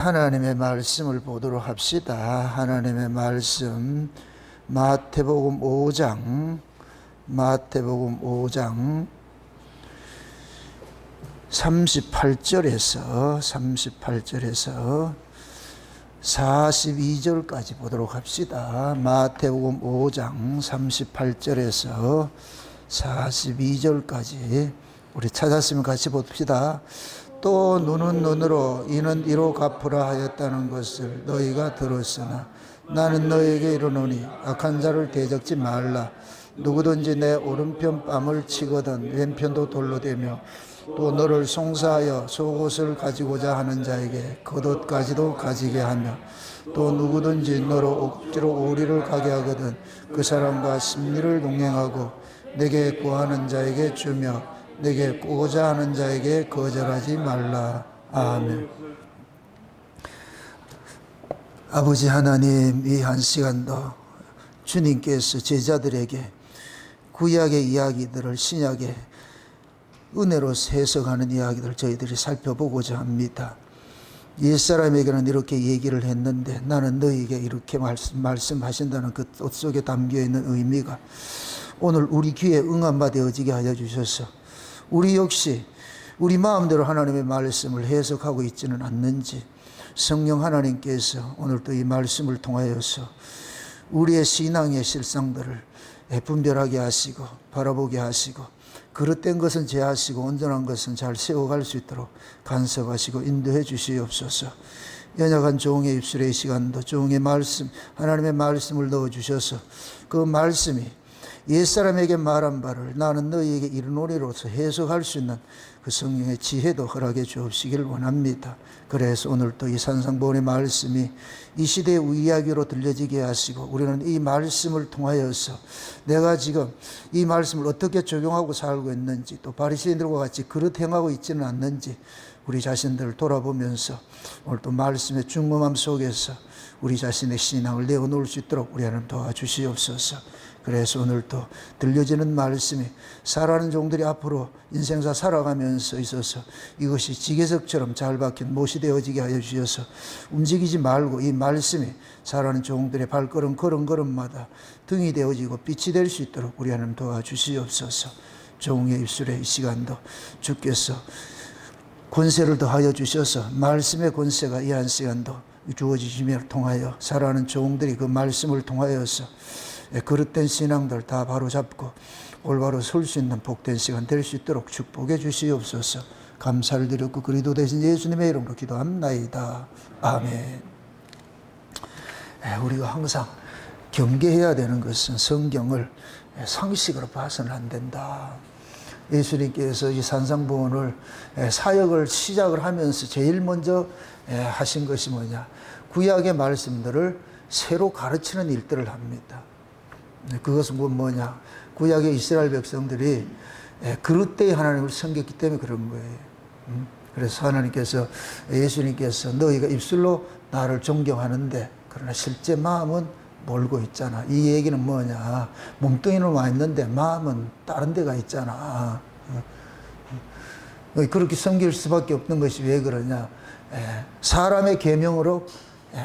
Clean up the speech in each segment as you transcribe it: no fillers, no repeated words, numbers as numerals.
하나님의 말씀을 보도록 합시다. 하나님의 말씀 마태복음 5장 38절에서 42절까지 보도록 합시다. 마태복음 5장 38절에서 42절까지 우리 찾았으면 같이 봅시다. 또 눈은 눈으로 이는 이로 갚으라 하였다는 것을 너희가 들었으나 나는 너희에게 이르노니 악한 자를 대적지 말라. 누구든지 내 오른편 뺨을 치거든 왼편도 돌로 대며 또 너를 송사하여 속옷을 가지고자 하는 자에게 겉옷까지도 가지게 하며 또 누구든지 너로 억지로 오리를 가게 하거든 그 사람과 심리를 동행하고 내게 구하는 자에게 주며 내게 꾸고자 하는 자에게 거절하지 말라. 아멘. 아버지 하나님, 이 한 시간도 주님께서 제자들에게 구약의 이야기들을 신약의 은혜로 해석하는 이야기들 저희들이 살펴보고자 합니다. 옛사람에게는 이렇게 얘기를 했는데 나는 너희에게 이렇게 말씀하신다는 그 뜻 속에 담겨있는 의미가 오늘 우리 귀에 응한 바 되어지게 하여 주셔서 우리 역시 우리 마음대로 하나님의 말씀을 해석하고 있지는 않는지 성령 하나님께서 오늘도 이 말씀을 통하여서 우리의 신앙의 실상들을 분별하게 하시고 바라보게 하시고 그릇된 것은 제하시고 온전한 것은 잘 세워갈 수 있도록 간섭하시고 인도해 주시옵소서. 연약한 종의 입술의 이 시간도 종의 말씀 하나님의 말씀을 넣어주셔서 그 말씀이 옛사람에게 말한 바를 나는 너희에게 이르노니로서 해석할 수 있는 그 성령의 지혜도 허락해 주옵시길 원합니다. 그래서 오늘 또 이 산상보훈의 말씀이 이 시대의 이야기로 들려지게 하시고 우리는 이 말씀을 통하여서 내가 지금 이 말씀을 어떻게 적용하고 살고 있는지 또 바리새인들과 같이 그릇 행하고 있지는 않는지 우리 자신들을 돌아보면서 오늘 또 말씀의 중범함 속에서 우리 자신의 신앙을 내어놓을 수 있도록 우리 하나님 도와주시옵소서. 그래서 오늘도 들려지는 말씀이 살아가는 종들이 앞으로 인생사 살아가면서 있어서 이것이 지게석처럼 잘 박힌 못이 되어지게 하여 주셔서 움직이지 말고 이 말씀이 살아가는 종들의 발걸음 걸음걸음마다 등이 되어지고 빛이 될 수 있도록 우리 하나님 도와주시옵소서. 종의 입술에 이 시간도 주께서 권세를 더하여 주셔서 말씀의 권세가 이 한 시간도 주어지심을 통하여 살아가는 종들이 그 말씀을 통하여서 그릇된 신앙들 다 바로잡고 올바로 설 수 있는 복된 시간 될 수 있도록 축복해 주시옵소서. 감사를 드렸고 그리도 되신 예수님의 이름으로 기도합나이다. 아멘. 우리가 항상 경계해야 되는 것은 성경을 상식으로 봐서는 안 된다. 예수님께서 이 산상보훈을 사역을 시작을 하면서 제일 먼저 하신 것이 뭐냐, 구약의 말씀들을 새로 가르치는 일들을 합니다. 그것은 뭐냐, 구약의 이스라엘 백성들이 그릇되이 하나님을 섬겼기 때문에 그런 거예요. 그래서 하나님께서 예수님께서 너희가 입술로 나를 존경하는데 그러나 실제 마음은 멀고 있잖아. 이 얘기는 뭐냐, 몸뚱이는 와 있는데 마음은 다른 데가 있잖아. 그렇게 섬길 수밖에 없는 것이 왜 그러냐, 사람의 계명으로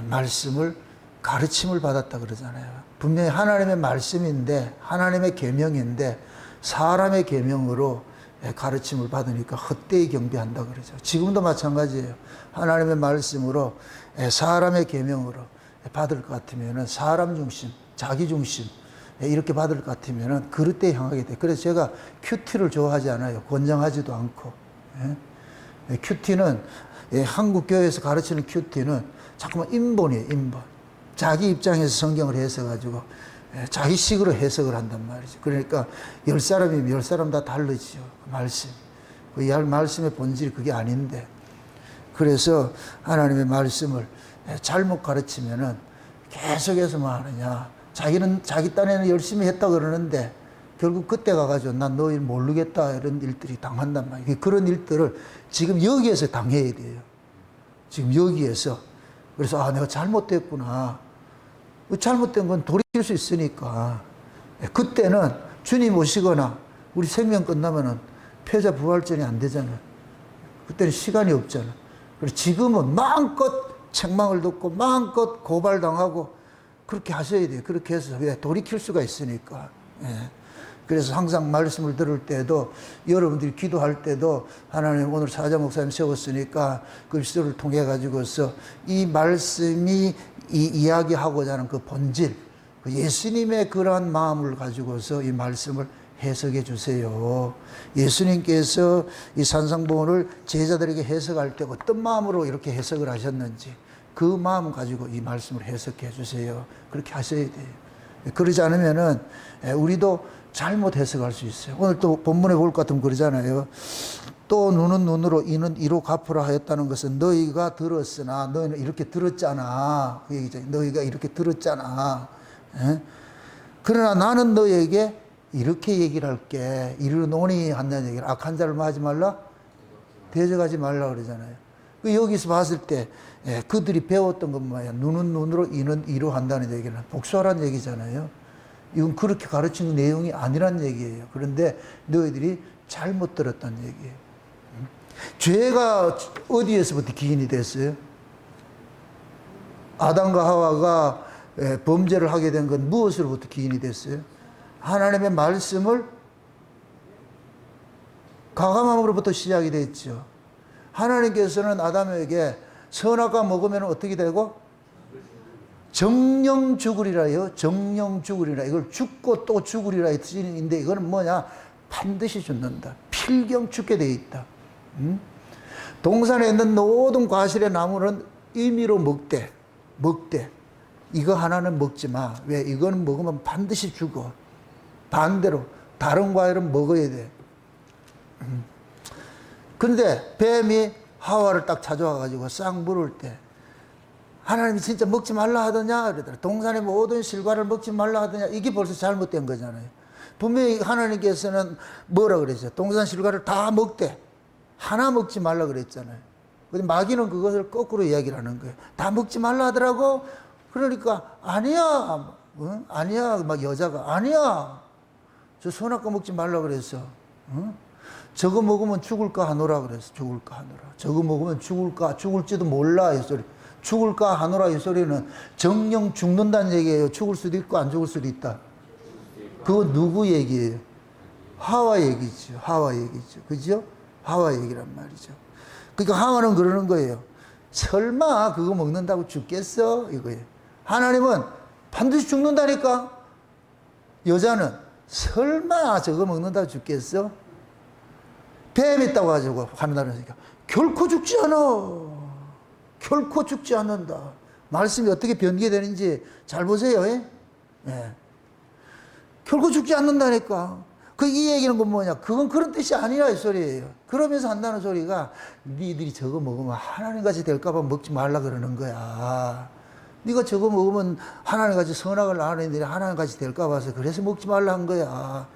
말씀을 가르침을 받았다 그러잖아요. 분명히 하나님의 말씀인데 하나님의 계명인데 사람의 계명으로 가르침을 받으니까 헛되이 경배한다 그러죠. 지금도 마찬가지예요. 하나님의 말씀으로 사람의 계명으로 받을 것 같으면은 사람 중심, 자기 중심 이렇게 받을 것 같으면은 그릇되이 향하게 돼. 그래서 제가 큐티를 좋아하지 않아요. 권장하지도 않고. 큐티는 한국 교회에서 가르치는 큐티는 자꾸만 인본이에요. 인본. 자기 입장에서 성경을 해석가지고 자기 식으로 해석을 한단 말이죠. 그러니까 10사람이면 10사람 다 다르죠. 말씀. 그 말씀의 본질이 그게 아닌데. 그래서 하나님의 말씀을 잘못 가르치면은 계속해서 뭐 하느냐. 자기는 자기 딴에는 열심히 했다 그러는데 결국 그때 가가지고 난 너희 모르겠다 이런 일들이 당한단 말이에요. 그런 일들을 지금 여기에서 당해야 돼요. 지금 여기에서. 그래서 내가 잘못됐구나. 잘못된 건 돌이킬 수 있으니까 그때는 주님 오시거나 우리 생명 끝나면은 패자 부활전이 안 되잖아요. 그때는 시간이 없잖아. 그리고 지금은 마음껏 책망을 듣고 마음껏 고발당하고 그렇게 하셔야 돼요. 그렇게 해서 왜 돌이킬 수가 있으니까. 예. 그래서 항상 말씀을 들을 때도 여러분들이 기도할 때도 하나님 오늘 사자 목사님 세웠으니까 그 시도를 통해 가지고서 이 말씀이 이 이야기하고자 하는 그 본질, 그 예수님의 그러한 마음을 가지고서 이 말씀을 해석해 주세요. 예수님께서 이 산상보훈을 제자들에게 해석할 때 어떤 마음으로 이렇게 해석을 하셨는지 그 마음 가지고 이 말씀을 해석해 주세요. 그렇게 하셔야 돼요. 그러지 않으면은 우리도 잘못 해석할 수 있어요. 오늘 또 본문에 볼 것 같으면 그러잖아요. 또 눈은 눈으로 이는 이로 갚으라 하였다는 것은 너희가 들었으나 너희는 이렇게 들었잖아. 그 얘기죠. 너희가 이렇게 들었잖아. 예? 그러나 나는 너희에게 이렇게 얘기를 할게. 이르노니 한다는 얘기를 악한 자를 마하지 말라, 대적하지 말라 그러잖아요. 여기서 봤을 때 그들이 배웠던 건 뭐야? 눈은 눈으로 이는 이로 한다는 얘기는 복수하라는 얘기잖아요. 이건 그렇게 가르치는 내용이 아니란 얘기예요. 그런데 너희들이 잘못 들었다는 얘기예요. 죄가 어디에서부터 기인이 됐어요? 아담과 하와가 범죄를 하게 된 건 무엇으로부터 기인이 됐어요? 하나님의 말씀을 가감함으로부터 시작이 됐죠. 하나님께서는 아담에게 선악과 먹으면 어떻게 되고? 정령 죽으리라요. 정령 죽으리라. 이걸 죽고 또 죽으리라 이 뜻인데 이거는 뭐냐? 반드시 죽는다. 필경 죽게 되어 있다. 동산에 있는 모든 과실의 나무는 임의로 먹되 이거 하나는 먹지 마. 왜? 이거는 먹으면 반드시 죽어. 반대로 다른 과일은 먹어야 돼. 그런데 뱀이 하와를 딱 찾아와 가지고 싹 물을 때 하나님이 진짜 먹지 말라 하더냐? 그러더라. 동산의 모든 실과를 먹지 말라 하더냐? 이게 벌써 잘못된 거잖아요. 분명히 하나님께서는 뭐라 그랬어요? 동산 실과를 다 먹되 하나 먹지 말라 그랬잖아요. 근데 마귀는 그것을 거꾸로 이야기를 하는 거예요. 다 먹지 말라 하더라고? 그러니까 아니야. 응? 아니야. 막 여자가 아니야. 저 선악과 먹지 말라 그랬어. 응? 저거 먹으면 죽을까 하노라 그랬어. 죽을까 하노라. 저거 먹으면 죽을지도 몰라 이 소리. 죽을까 하노라 이 소리는 정령 죽는다는 얘기예요. 죽을 수도 있고 안 죽을 수도 있다. 그거 누구 얘기예요? 하와 얘기죠. 하와 얘기죠. 그죠? 하와 얘기란 말이죠. 그러니까 하와는 그러는 거예요. 설마 그거 먹는다고 죽겠어? 이거예요. 하나님은 반드시 죽는다니까. 여자는 설마 저거 먹는다고 죽겠어? 뱀 있다고 가지고 하는다니까. 결코 죽지 않아. 결코 죽지 않는다. 말씀이 어떻게 변개되는지 잘 보세요. 예. 결코 죽지 않는다니까. 이 얘기는 건 뭐냐? 그건 그런 뜻이 아니라 이 소리예요. 그러면서 한다는 소리가 니들이 저거 먹으면 하나님같이 될까봐 먹지 말라 그러는 거야. 네가 저거 먹으면 하나님같이 선악을 아는 애들이 하나님같이 될까봐서 그래서 먹지 말라 한 거야.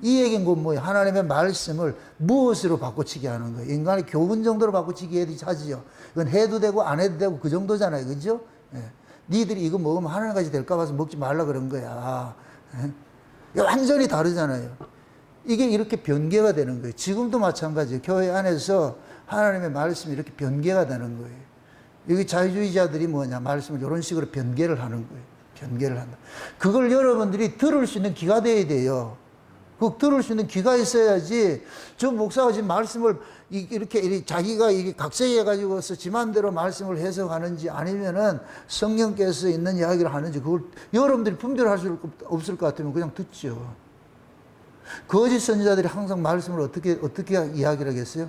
이 얘기는 건 뭐예요? 하나님의 말씀을 무엇으로 바꿔치기 하는 거예요? 인간의 교훈 정도로 바꿔치기 해도 하지요. 이건 해도 되고 안 해도 되고 그 정도잖아요. 그죠? 예. 니들이 이거 먹으면 하나님같이 될까 봐서 먹지 말라 그런 거야. 예? 완전히 다르잖아요. 이게 이렇게 변개가 되는 거예요. 지금도 마찬가지예요. 교회 안에서 하나님의 말씀이 이렇게 변개가 되는 거예요. 여기 자유주의자들이 뭐냐? 말씀을 이런 식으로 변개를 하는 거예요. 변개를 한다. 그걸 여러분들이 들을 수 있는 귀가 돼야 돼요. 그 들을 수 있는 귀가 있어야지. 저 목사가 지금 말씀을 이렇게 자기가 이게 각색해가지고서 지만대로 말씀을 해석하는지 아니면은 성령께서 있는 이야기를 하는지 그걸 여러분들이 분별할 수 없을 것 같으면 그냥 듣죠. 거짓 선지자들이 항상 말씀을 어떻게 이야기를 하겠어요?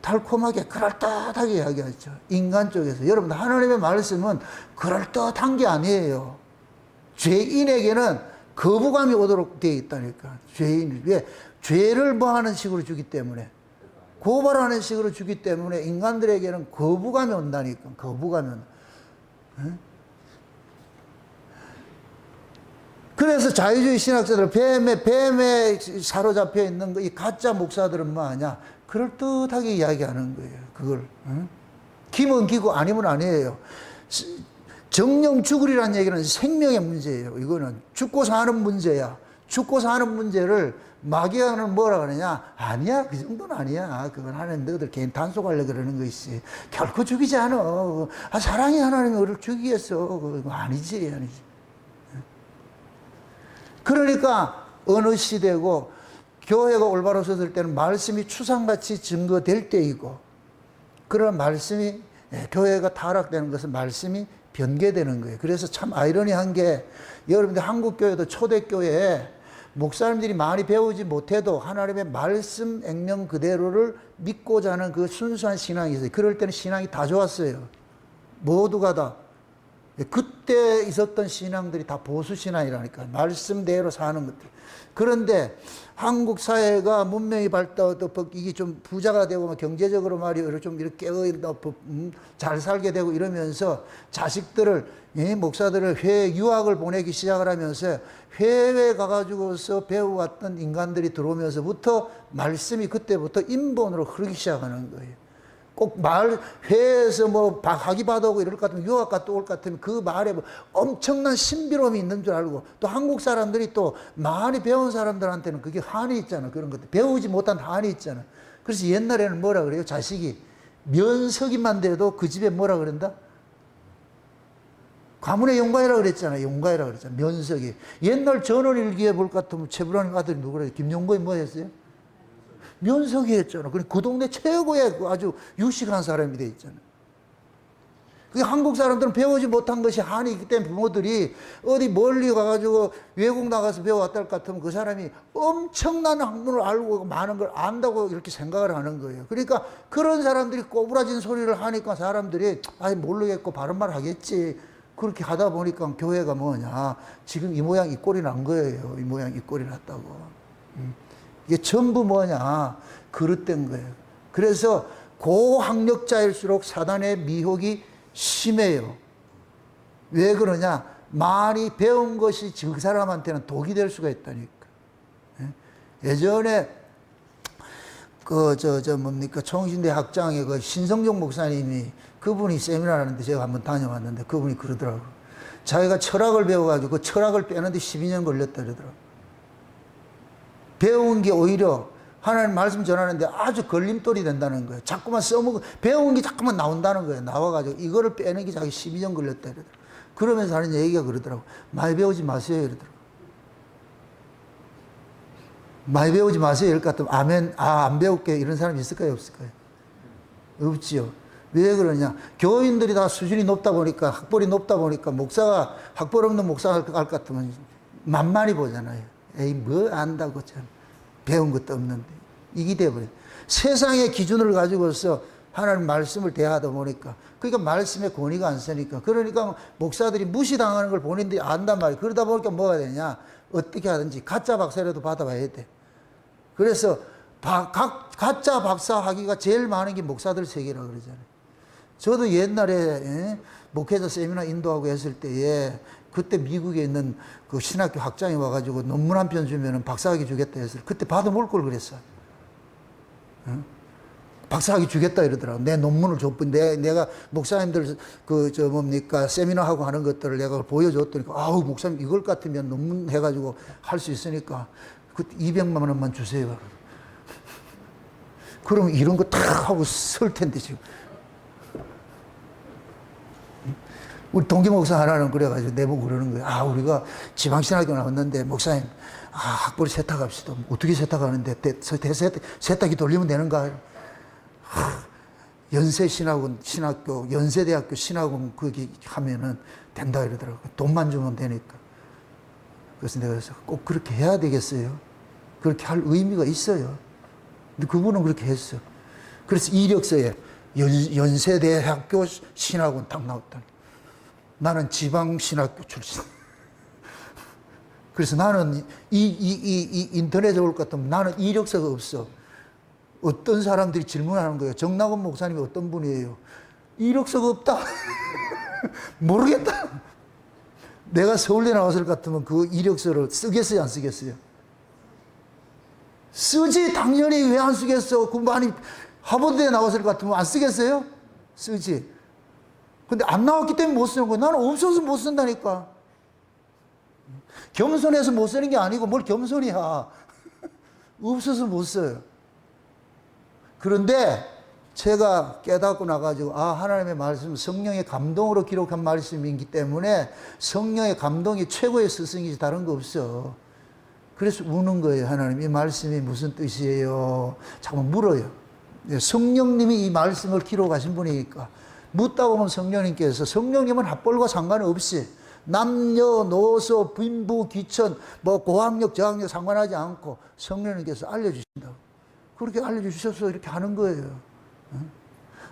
달콤하게 그럴듯하게 이야기하죠. 인간 쪽에서. 여러분들 하나님의 말씀은 그럴듯한 게 아니에요. 죄인에게는 거부감이 오도록 되어 있다니까. 죄인. 왜? 죄를 뭐 하는 식으로 주기 때문에. 고발하는 식으로 주기 때문에 인간들에게는 거부감이 온다니까. 거부감이 온다. 그래서 자유주의 신학자들, 뱀에 사로잡혀 있는 이 가짜 목사들은 뭐 하냐? 그럴듯하게 이야기하는 거예요. 그걸. 기면 기고 아니면 아니에요. 정령 죽으리라는 얘기는 생명의 문제예요. 이거는 죽고 사는 문제야. 죽고 사는 문제를 마귀는 뭐라 그러냐? 아니야, 그 정도는 아니야. 그건 하나님 너희들 개인 단속하려고 그러는 것이지. 결코 죽이지 않아. 사랑이 하나님이 우리를 죽이겠어. 그거 아니지, 아니지. 그러니까 어느 시대고 교회가 올바로 섰을 때는 말씀이 추상같이 증거될 때이고, 그런 말씀이 교회가 타락되는 것은 말씀이 변개되는 거예요. 그래서 참 아이러니한 게, 여러분들 한국교회도 초대교회에 목사님들이 많이 배우지 못해도 하나님의 말씀 액면 그대로를 믿고자 하는 그 순수한 신앙이 있어요. 그럴 때는 신앙이 다 좋았어요. 모두가 다. 그때 있었던 신앙들이 다 보수신앙이라니까. 말씀대로 사는 것들. 그런데 한국 사회가 문명이 발달하고 이게 좀 부자가 되고 경제적으로 말이요 좀 이렇게 잘 살게 되고 이러면서 자식들을, 목사들을 해외 유학을 보내기 시작을 하면서 해외에 가가지고서 배워왔던 인간들이 들어오면서부터 말씀이 그때부터 인본으로 흐르기 시작하는 거예요. 꼭 해외에서 학위 받아오고 이럴 것 같으면, 유학 갔다 올 것 같으면 그 말에 엄청난 신비로움이 있는 줄 알고, 또 한국 사람들이 또 많이 배운 사람들한테는 그게 한이 있잖아. 그런 것들. 배우지 못한 한이 있잖아. 그래서 옛날에는 뭐라 그래요? 자식이 면석이만 돼도 그 집에 뭐라 그런다? 가문의 용가이라 그랬잖아. 용가이라 그랬잖아. 면석이. 옛날 전원일기에 볼 것 같으면 최불암 아들이 누구래요? 김용건이 뭐 했어요? 면석이 했잖아. 그 동네 최고의 아주 유식한 사람이 돼 있잖아. 한국 사람들은 배우지 못한 것이 한이 있기 때문에 부모들이 어디 멀리 가가지고 외국 나가서 배워왔다 할 것 같으면 그 사람이 엄청난 학문을 알고 많은 걸 안다고 이렇게 생각을 하는 거예요. 그러니까 그런 사람들이 꼬부라진 소리를 하니까 사람들이 모르겠고 바른 말 하겠지. 그렇게 하다 보니까 교회가 뭐냐. 지금 이 모양 이 꼴이 난 거예요. 이 모양 이 꼴이 났다고. 이게 전부 뭐냐. 그릇된 거예요. 그래서 고학력자일수록 사단의 미혹이 심해요. 왜 그러냐? 많이 배운 것이 그 사람한테는 독이 될 수가 있다니까. 예전에 총신대 학장의 그 신성종 목사님이, 그분이 세미나를 하는데 제가 한번 다녀왔는데 그분이 그러더라고요. 자기가 철학을 배워가지고 그 철학을 빼는데 12년 걸렸다 그러더라고요. 배운 게 오히려 하나님 말씀 전하는데 아주 걸림돌이 된다는 거예요. 자꾸만 배운 게 자꾸만 나온다는 거예요. 나와가지고 이거를 빼는 게 자기 12년 걸렸다 그러더라고요. 그러면서 하는 얘기가 그러더라고요. 많이 배우지 마세요 이러더라고요. 많이 배우지 마세요 이럴 것 같으면 아멘, 안 배울게 이런 사람이 있을까요 없을까요? 없지요. 왜 그러냐? 교인들이 다 수준이 높다 보니까, 학벌이 높다 보니까 목사가, 학벌 없는 목사가 할 것 같으면 만만히 보잖아요. 에이 뭐 안다고 참 배운 것도 없는데. 이게 돼버려요. 세상의 기준을 가지고서 하나님 말씀을 대하다 보니까, 그러니까 말씀의 권위가 안 서니까, 그러니까 목사들이 무시당하는 걸 본인들이 안단 말이에요. 그러다 보니까 뭐가 되냐? 어떻게 하든지 가짜 박사라도 받아봐야 돼. 그래서 가짜 박사 학위가 제일 많은 게 목사들 세계라고 그러잖아요. 저도 옛날에 목회자 세미나 인도하고 했을 때에, 그때 미국에 있는 그 신학교 학장이 와가지고 논문 한 편 주면은 박사학위 주겠다 했어요. 그때 받아볼 걸 그랬어. 박사학위 주겠다 이러더라고. 내 논문을 줬는데 내가 목사님들 세미나 하고 하는 것들을 내가 보여줬더니, 아우 목사님 이걸 같으면 논문 해가지고 할 수 있으니까 그 200만 원만 주세요. 그럼 이런 거 탁 하고 쓸 텐데 지금. 우리 동기 목사 하나는 그래가지고 내보고 그러는 거예요. 우리가 지방신학교 나왔는데 목사님, 학벌 세탁합시다. 어떻게 세탁하는데 세탁기 돌리면 되는가? 연세신학교, 연세대학교 신학원 거기 하면은 된다 이러더라고요. 돈만 주면 되니까. 그래서 내가 꼭 그렇게 해야 되겠어요. 그렇게 할 의미가 있어요. 근데 그분은 그렇게 했어. 그래서 이력서에 연세대학교 신학원 딱 나왔다. 나는 지방신학교 출신. 그래서 나는 이 인터넷에 올 것 같으면 나는 이력서가 없어. 어떤 사람들이 질문하는 거예요. 정낙원 목사님이 어떤 분이에요? 이력서가 없다. 모르겠다. 내가 서울대 나왔을 것 같으면 그 이력서를 쓰겠어요, 안 쓰겠어요? 쓰지. 당연히 왜 안 쓰겠어? 그 많이 하버드에 나왔을 것 같으면 안 쓰겠어요? 쓰지. 근데 안 나왔기 때문에 못 쓰는 거야. 나는 없어서 못 쓴다니까. 겸손해서 못 쓰는 게 아니고 뭘 겸손이야. 없어서 못 써요. 그런데 제가 깨닫고 나가지고 하나님의 말씀은 성령의 감동으로 기록한 말씀이기 때문에 성령의 감동이 최고의 스승이지 다른 거 없어. 그래서 우는 거예요. 하나님 이 말씀이 무슨 뜻이에요? 자꾸 물어요. 성령님이 이 말씀을 기록하신 분이니까 묻다 보면 성령님은 학벌과 상관없이 남녀노소 빈부 귀천 뭐 고학력 저학력 상관하지 않고 성령님께서 알려주신다고. 그렇게 알려주셔서 이렇게 하는 거예요.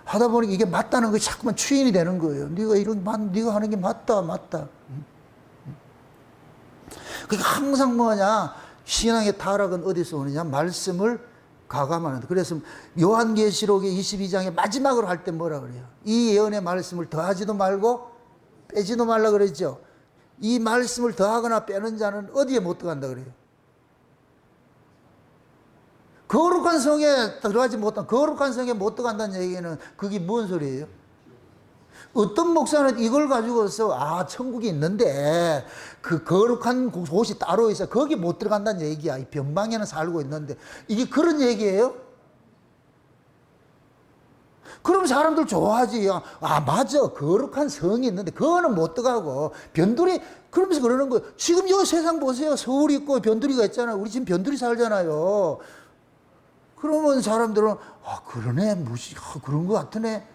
하다 보니 이게 맞다는 것이 자꾸만 추인이 되는 거예요. 네가 하는 게 맞다. 그러니까 항상 뭐냐, 신앙의 타락은 어디서 오느냐, 말씀을 가감하는. 그래서 요한계시록의 22장의 마지막으로 할 때 뭐라 그래요? 이 예언의 말씀을 더하지도 말고 빼지도 말라 그랬죠. 이 말씀을 더하거나 빼는 자는 어디에 못 들어간다 그래요? 거룩한 성에 들어가지 못한, 거룩한 성에 못 들어간다는 얘기는 그게 뭔 소리예요? 어떤 목사는 이걸 가지고서 천국이 있는데 그 거룩한 곳이 따로 있어 거기 못 들어간다는 얘기야. 이 변방에는 살고 있는데 이게 그런 얘기예요? 그럼 사람들 좋아하지. 맞아, 거룩한 성이 있는데 그거는 못 들어가고 변두리 그러면서 그러는 거예요. 지금 이 세상 보세요. 서울이 있고 변두리가 있잖아요. 우리 지금 변두리 살잖아요. 그러면 사람들은 그러네, 그런 것 같으네.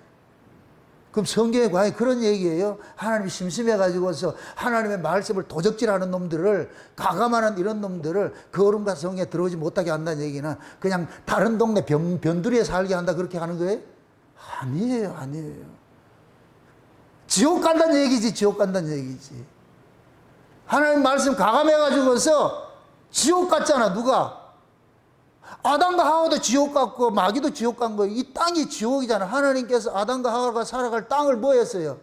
그럼 성경에 과연 그런 얘기예요? 하나님이 심심해가지고서 하나님의 말씀을 도적질하는 놈들을, 가감하는 이런 놈들을 거룩한 성에 들어오지 못하게 한다는 얘기는 그냥 다른 동네 변두리에 살게 한다 그렇게 하는 거예요? 아니에요. 지옥 간다는 얘기지, 지옥 간다는 얘기지. 하나님 말씀 가감해가지고서 지옥 갔잖아, 누가? 아담과 하와도 지옥 갔고 마귀도 지옥 간 거예요. 이 땅이 지옥이잖아. 하나님께서 아담과 하와가 살아갈 땅을 뭐 했어요?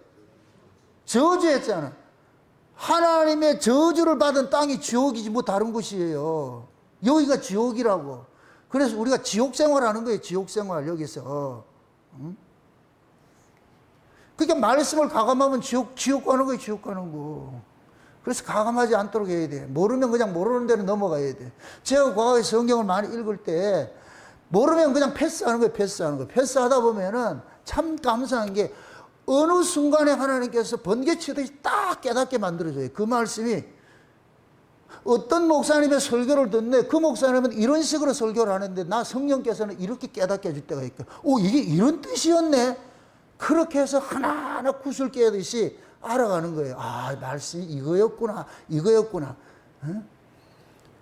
저주했잖아. 하나님의 저주를 받은 땅이 지옥이지 뭐 다른 곳이에요. 여기가 지옥이라고. 그래서 우리가 지옥 생활하는 거예요. 지옥 생활 여기서. 그러니까 말씀을 가감하면 지옥 가는 거예요. 지옥 가는 거. 그래서 가감하지 않도록 해야 돼. 모르면 그냥 모르는 대로 넘어가야 돼. 제가 과거에 성경을 많이 읽을 때 모르면 그냥 패스하는 거예요. 패스하다 보면은 참 감사한 게 어느 순간에 하나님께서 번개치듯이 딱 깨닫게 만들어줘요. 그 말씀이 어떤 목사님의 설교를 듣네. 그 목사님은 이런 식으로 설교를 하는데 나 성령께서는 이렇게 깨닫게 해줄 때가 있고 이게 이런 뜻이었네. 그렇게 해서 하나하나 구슬 깨듯이 알아가는 거예요. 말씀이 이거였구나.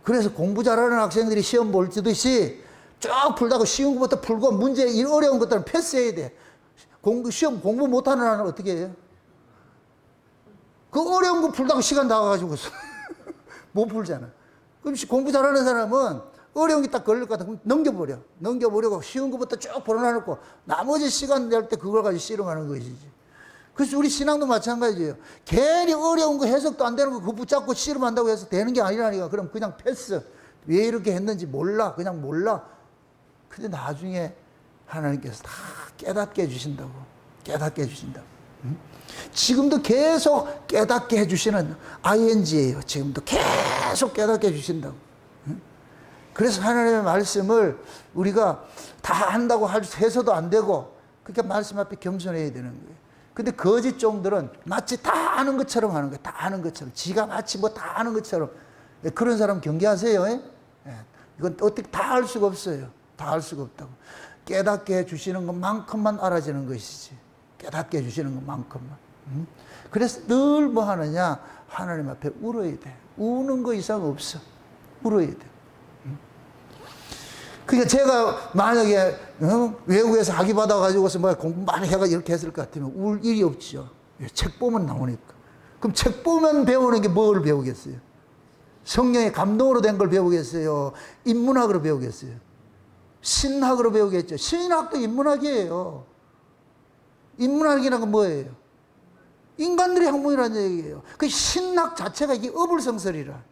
그래서 공부 잘하는 학생들이 시험 볼 듯이 쭉 풀다가 쉬운 것부터 풀고 문제 어려운 것들은 패스해야 돼. 시험 공부 못하는 애는 어떻게 해요? 그 어려운 거 풀다가 시간 다 가가지고 못 풀잖아. 그럼 공부 잘하는 사람은 어려운 게 딱 걸릴 것 같아. 그럼 넘겨버리고 쉬운 것부터 쭉 풀어놔놓고 나머지 시간 낼 때 그걸 가지고 씨름하는 것이지. 그래서 우리 신앙도 마찬가지예요. 괜히 어려운 거 해석도 안 되는 거 그거 붙잡고 씨름한다고 해서 되는 게 아니라니까. 그럼 그냥 패스. 왜 이렇게 했는지 몰라. 그냥 몰라. 근데 나중에 하나님께서 다 깨닫게 해주신다고. 지금도 계속 깨닫게 해주시는 ing예요. 지금도 계속 깨닫게 해주신다고. 그래서 하나님의 말씀을 우리가 다 한다고 해서도 안 되고 그렇게 말씀 앞에 겸손해야 되는 거예요. 근데 거짓 종들은 마치 다 아는 것처럼 하는 거예요. 다 아는 것처럼. 지가 마치 뭐 다 아는 것처럼. 그런 사람 경계하세요. 이건 어떻게 다 알 수가 없어요. 다 알 수가 없다고. 깨닫게 해주시는 것만큼만 알아지는 것이지. 깨닫게 해주시는 것만큼만. 그래서 늘 뭐 하느냐. 하나님 앞에 울어야 돼. 우는 거 이상 없어. 울어야 돼. 그러니까 제가 만약에 외국에서 학위 받아가지고서 뭐 공부 많이 해가 이렇게 했을 것 같으면 울 일이 없죠. 책 보면 나오니까. 그럼 책 보면 배우는 게 뭘 배우겠어요? 성령의 감동으로 된 걸 배우겠어요? 인문학으로 배우겠어요? 신학으로 배우겠죠. 신학도 인문학이에요. 인문학이라는 건 뭐예요? 인간들의 학문이라는 얘기예요. 그 신학 자체가 이게 어불성설이라.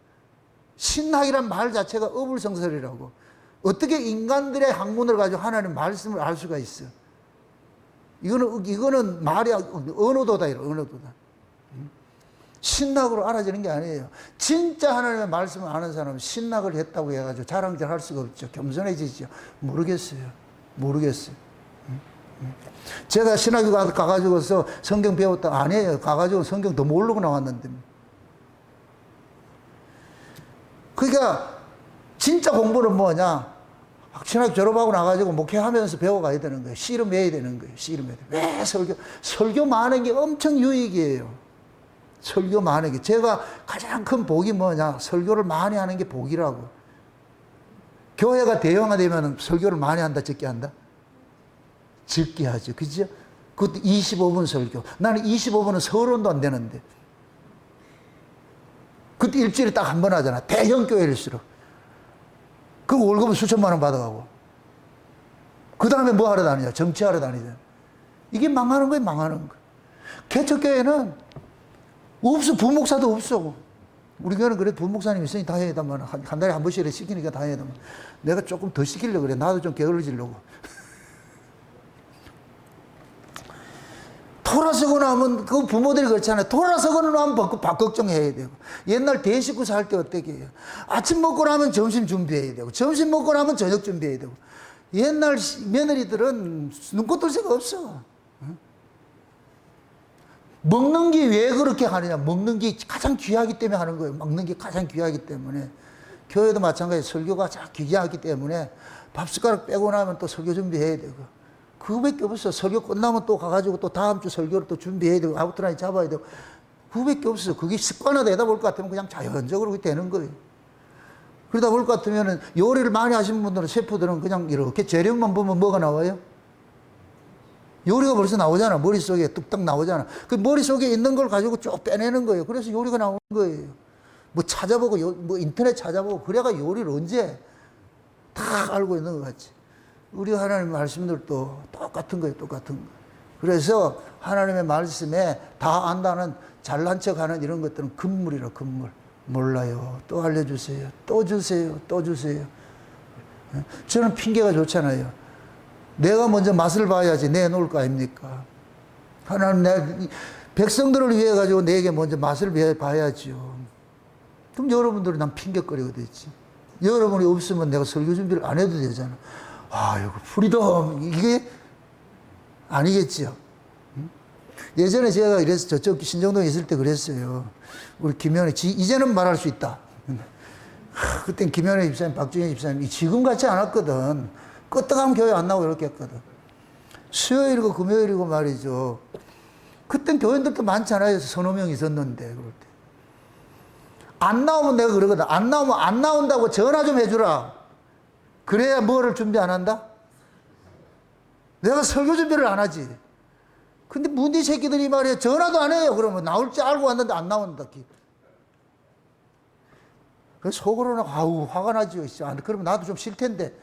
신학이란 말 자체가 어불성설이라고. 어떻게 인간들의 학문을 가지고 하나님 말씀을 알 수가 있어? 이거는 말이 언어도다. 신학으로 알아지는 게 아니에요. 진짜 하나님의 말씀을 아는 사람은 신학을 했다고 해가지고 자랑질 할 수가 없죠. 겸손해지죠. 모르겠어요. 제가 신학교 가가지고서 성경 배웠다. 아니에요. 가가지고 성경 더 모르고 나왔는데. 그러니까 진짜 공부는 뭐냐? 신학교 졸업하고 나가지고 목회하면서 배워가야 되는 거예요. 씨름해야 되는 거예요. 씨름해야 돼요. 왜 설교 많은 게 엄청 유익이에요. 설교 많은 게. 제가 가장 큰 복이 뭐냐? 설교를 많이 하는 게 복이라고. 교회가 대형화되면 설교를 많이 한다, 적게 한다? 적게 하죠. 그죠? 그것도 25분 설교. 나는 25분은 서론도 안 되는데. 그때 일주일에 딱 한 번 하잖아. 대형 교회일수록. 그 월급은 수천만 원 받아가고. 그 다음에 뭐 하러 다니냐? 정치하러 다니잖아. 이게 망하는 거예요, 망하는 거. 개척교회는 없어. 부목사도 없어. 우리 교회는 그래, 부목사님 있으니 다 해야 되만. 한 달에 한 번씩 시키니까 다 해야 되만. 내가 조금 더 시키려고 그래. 나도 좀 게을러지려고. 돌아서고 나면 그 부모들이 그렇잖아요. 돌아서고 나면 밥 걱정해야 되고. 옛날 대식구 살 때 어떻게 해요? 아침 먹고 나면 점심 준비해야 되고, 점심 먹고 나면 저녁 준비해야 되고. 옛날 며느리들은 눈꽃 뜰 새가 없어. 먹는 게 왜 그렇게 하느냐? 먹는 게 가장 귀하기 때문에 하는 거예요. 먹는 게 가장 귀하기 때문에. 교회도 마찬가지. 설교가 참 귀하기 때문에 밥 숟가락 빼고 나면 또 설교 준비해야 되고. 그거밖에 없어. 설교 끝나면 또 가가지고 또 다음 주 설교를 또 준비해야 되고, 아웃라인 잡아야 되고. 그거밖에 없어. 그게 습관화되다 볼 것 같으면 그냥 자연적으로 그렇게 되는 거예요. 그러다 볼 것 같으면 요리를 많이 하시는 분들은, 셰프들은 그냥 이렇게 재료만 보면 뭐가 나와요? 요리가 벌써 나오잖아. 머릿속에 뚝딱 나오잖아. 그 머릿속에 있는 걸 가지고 쭉 빼내는 거예요. 그래서 요리가 나오는 거예요. 뭐 찾아보고, 뭐 인터넷 찾아보고, 그래가 요리를 언제 다 알고 있는 것 같지. 우리 하나님의 말씀들도 똑같은 거예요. 똑같은 거. 그래서 하나님의 말씀에 다 안다는 잘난 척하는 이런 것들은 금물이라, 금물. 몰라요. 또 알려주세요. 또 주세요. 또 주세요. 저는 핑계가 좋잖아요. 내가 먼저 맛을 봐야지 내놓을 거 아닙니까? 하나님, 내가 백성들을 위해 가지고 내게 먼저 맛을 봐야지요. 그럼 여러분들이 난 핑계거리가 되지. 여러분이 없으면 내가 설교 준비를 안 해도 되잖아. 아이고, 프리덤, 이게 아니겠지요. 예전에 제가 이래서 저쪽 신정동에 있을 때 그랬어요. 우리 김현희, 이제는 말할 수 있다. 그땐 김현희 집사님, 박준희 집사님, 지금 같지 않았거든. 끄떡하면 교회 안 나오고 이렇게 했거든. 수요일이고 금요일이고 말이죠. 그땐 교인들도 많잖아요. 서너 명 있었는데, 그럴 때. 안 나오면 내가 그러거든. 안 나오면 안 나온다고 전화 좀 해주라. 그래야 뭐를 준비 안 한다? 내가 설교 준비를 안 하지. 근데 문디 새끼들이 말이야, 전화도 안 해요. 그러면 나올 줄 알고 왔는데 안 나온다. 그래서 속으로는 아우 화가 나죠. 그러면 나도 좀 싫 텐데.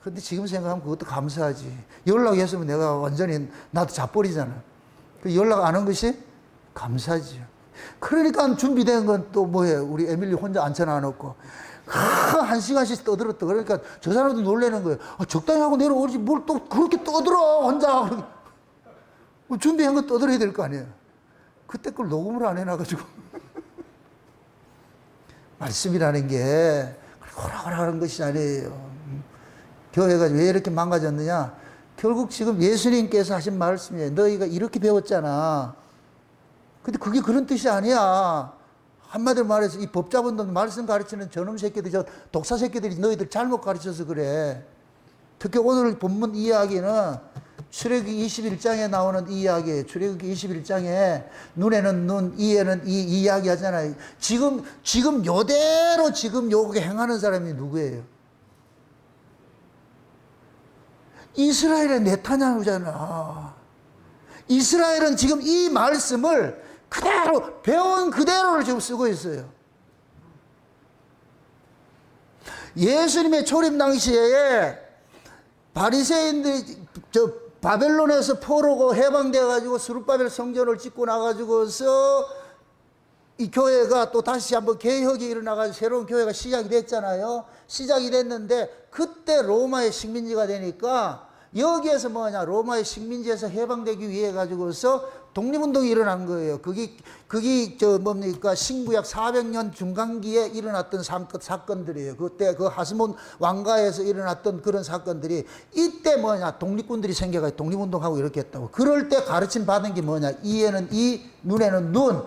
근데 지금 생각하면 그것도 감사하지. 연락했으면 내가 완전히 나도 자버리잖아. 그 연락 안 한 것이 감사지요. 그러니까 준비된 건 또 뭐예요? 우리 에밀리 혼자 앉혀놔놓고 한 시간씩 떠들었다. 그러니까 저 사람도 놀라는 거예요. 적당히 하고 내려오지 뭘 또 그렇게 떠들어 혼자. 뭐 준비한 거 떠들어야 될 거 아니에요. 그때 걸 녹음을 안 해놔가지고. 말씀이라는 게 호락호락하는 것이 아니에요. 교회가 왜 이렇게 망가졌느냐? 결국 지금 예수님께서 하신 말씀이에요. 너희가 이렇게 배웠잖아. 근데 그게 그런 뜻이 아니야. 한마디로 말해서 이 법자분들 말씀 가르치는 저놈 새끼들이, 저 독사 새끼들이 너희들 잘못 가르쳐서 그래. 특히 오늘 본문 이야기는 출애굽기 21장에 나오는 이 이야기예요. 출애굽기 21장에 눈에는 눈, 이에는 이 이야기 하잖아요. 지금 요대로 지금 요게 행하는 사람이 누구예요? 이스라엘의 네타냐후잖아. 이스라엘은 지금 이 말씀을 그대로 배운 그대로를 지금 쓰고 있어요. 예수님의 초림 당시에 바리새인들이 바벨론에서 포로고 해방되어 가지고 스룹바벨 성전을 짓고 나가지고서 이 교회가 또 다시 한번 개혁이 일어나가지고 새로운 교회가 시작이 됐잖아요. 시작이 됐는데 그때 로마의 식민지가 되니까 여기에서 뭐냐, 로마의 식민지에서 해방되기 위해 가지고서 독립운동이 일어난 거예요. 그게 뭡니까? 신구약 400년 중간기에 일어났던 사건들이에요. 그때 그 하스몬 왕가에서 일어났던 그런 사건들이 이때 뭐냐? 독립군들이 생겨가지고 독립운동하고 이렇게 했다고. 그럴 때 가르침 받은 게 뭐냐? 이에는 이, 눈에는 눈.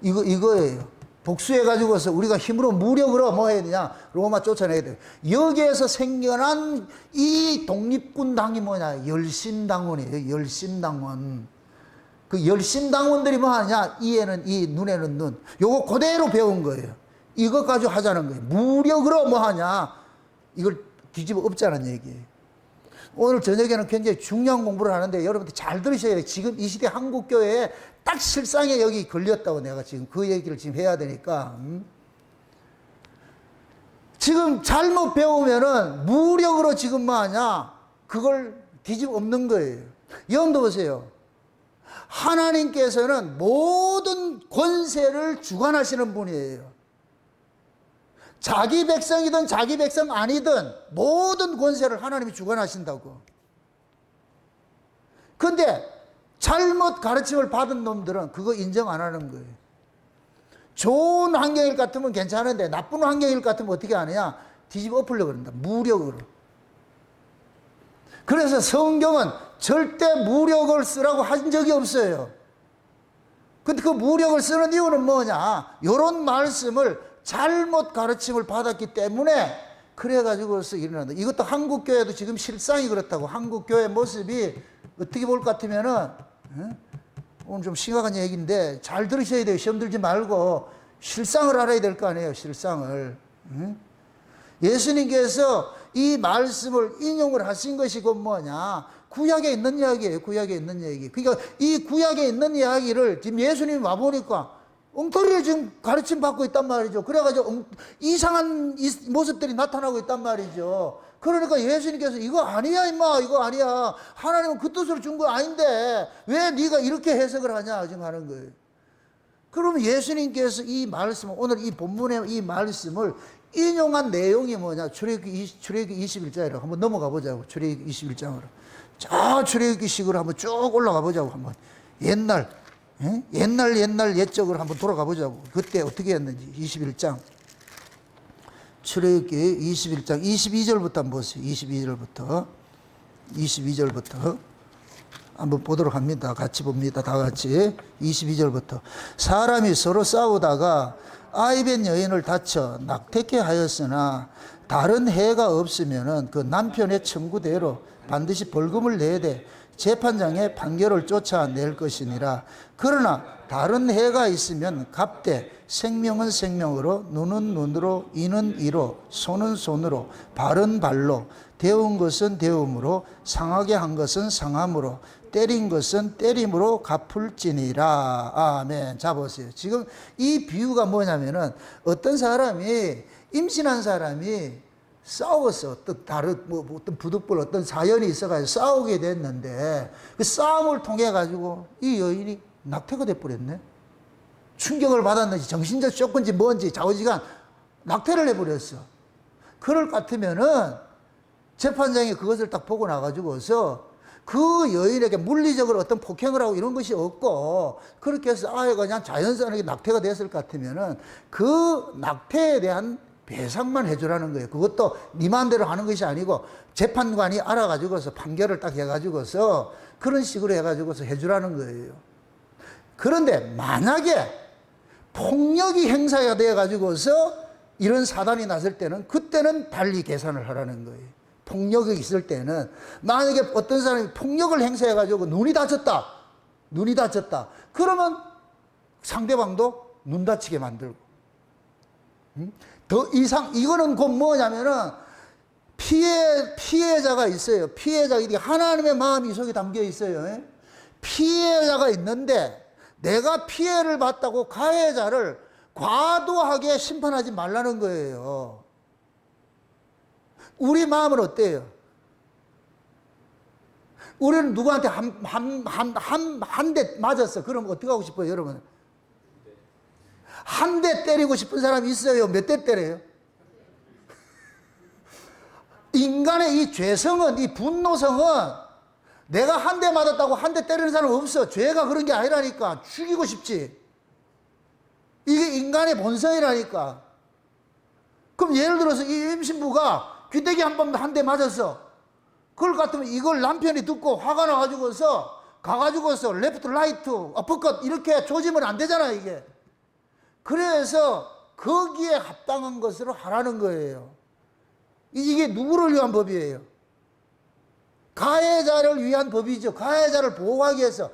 이거예요. 복수해가지고서 우리가 힘으로 무력으로 뭐 해야 되냐? 로마 쫓아내야 돼요. 여기에서 생겨난 이 독립군당이 뭐냐? 열심당원이에요. 열심당원. 그 열심당원들이 뭐 하냐? 이에는 이, 눈에는 눈. 요거 그대로 배운 거예요. 이것 가지고 하자는 거예요. 무력으로 뭐 하냐? 이걸 뒤집어 엎자는 얘기예요. 오늘 저녁에는 굉장히 중요한 공부를 하는데 여러분들 잘 들으셔야 돼요. 지금 이 시대 한국교회에 딱 실상에 여기 걸렸다고 내가 지금 그 얘기를 지금 해야 되니까. 지금 잘못 배우면은 무력으로 지금 뭐 하냐? 그걸 뒤집어 엎는 거예요. 여러분도 보세요. 하나님께서는 모든 권세를 주관하시는 분이에요. 자기 백성이든 자기 백성 아니든 모든 권세를 하나님이 주관하신다고. 근데 잘못 가르침을 받은 놈들은 그거 인정 안 하는 거예요. 좋은 환경일 것 같으면 괜찮은데 나쁜 환경일 것 같으면 어떻게 하느냐? 뒤집어 엎으려고 그런다. 무력으로. 그래서 성경은 절대 무력을 쓰라고 한 적이 없어요. 근데 그 무력을 쓰는 이유는 뭐냐? 이런 말씀을 잘못 가르침을 받았기 때문에 그래가지고서 일어난다. 이것도 한국교회도 지금 실상이 그렇다고. 한국교회 모습이 어떻게 볼 것 같으면은, 오늘 좀 심각한 얘기인데 잘 들으셔야 돼요. 시험 들지 말고 실상을 알아야 될 거 아니에요. 실상을. 예수님께서 이 말씀을 인용을 하신 것이 곧 뭐냐? 구약에 있는 이야기예요. 구약에 있는 이야기. 그러니까 이 구약에 있는 이야기를 지금 예수님이 와보니까 엉터리를 지금 가르침 받고 있단 말이죠. 그래가지고 이상한 모습들이 나타나고 있단 말이죠. 그러니까 예수님께서 이거 아니야 임마, 이거 아니야. 하나님은 그 뜻으로 준 거 아닌데 왜 네가 이렇게 해석을 하냐 지금 하는 거예요. 그러면 예수님께서 이 말씀, 오늘 이 본문의 이 말씀을 인용한 내용이 뭐냐? 출애굽기 21장이라고 한번 넘어가 보자고. 출애굽기 21장으로. 저 출애굽기식으로 한번 쭉 올라가 보자고. 한번 옛날 옛적으로 한번 돌아가 보자고. 그때 어떻게 했는지. 21장. 출애굽기 21장 22절부터 한번 보세요. 22절부터 한번 보도록 합니다. 같이 봅니다. 다 같이. 22절부터. 사람이 서로 싸우다가 아이벤 여인을 다쳐 낙태케 하였으나 다른 해가 없으면은 그 남편의 청구대로 반드시 벌금을 내야 돼 재판장의 판결을 쫓아낼 것이니라. 그러나 다른 해가 있으면 값되 생명은 생명으로, 눈은 눈으로, 이는 이로, 손은 손으로, 발은 발로, 데운 것은 데움으로, 상하게 한 것은 상함으로, 때린 것은 때림으로 갚을지니라. 아멘. 자 보세요. 지금 이 비유가 뭐냐면은 어떤 사람이, 임신한 사람이 싸웠어. 어떤 부득불 어떤 사연이 있어가지고 싸우게 됐는데 그 싸움을 통해 가지고 이 여인이 낙태가 돼버렸네. 충격을 받았는지 정신적 쇼크인지 뭔지 좌우지간 낙태를 해버렸어. 그럴 것 같으면은 재판장이 그것을 딱 보고 나가지고서 그 여인에게 물리적으로 어떤 폭행을 하고 이런 것이 없고 그렇게 해서 아이가 그냥 자연스럽게 낙태가 됐을 것 같으면은 그 낙태에 대한 배상만 해주라는 거예요. 그것도 네 마음대로 하는 것이 아니고 재판관이 알아가지고서 판결을 딱 해가지고서 그런 식으로 해가지고서 해주라는 거예요. 그런데 만약에 폭력이 행사가 되어가지고서 이런 사단이 났을 때는 그때는 달리 계산을 하라는 거예요. 폭력이 있을 때는 만약에 어떤 사람이 폭력을 행사해가지고 눈이 다쳤다. 그러면 상대방도 눈 다치게 만들고. 더 이상 이거는 곧 뭐냐면은 피해자가 있어요. 피해자가 하나님의 마음이 이 속에 담겨 있어요. 피해자가 있는데 내가 피해를 봤다고 가해자를 과도하게 심판하지 말라는 거예요. 우리 마음은 어때요? 우리는 누구한테 한 대 맞았어. 그럼 어떻게 하고 싶어요, 여러분? 한 대 때리고 싶은 사람이 있어요? 몇 대 때려요? 인간의 이 죄성은, 이 분노성은 내가 한 대 맞았다고 한 대 때리는 사람 없어. 죄가 그런 게 아니라니까. 죽이고 싶지. 이게 인간의 본성이라니까. 그럼 예를 들어서 이 임신부가 귀때기 한 대 맞았어. 그걸 같으면 이걸 남편이 듣고 화가 나가지고서 가가지고서 레프트 라이트 어퍼컷 이렇게 조지면 안 되잖아 이게. 그래서 거기에 합당한 것으로 하라는 거예요. 이게 누구를 위한 법이에요? 가해자를 위한 법이죠. 가해자를 보호하기 위해서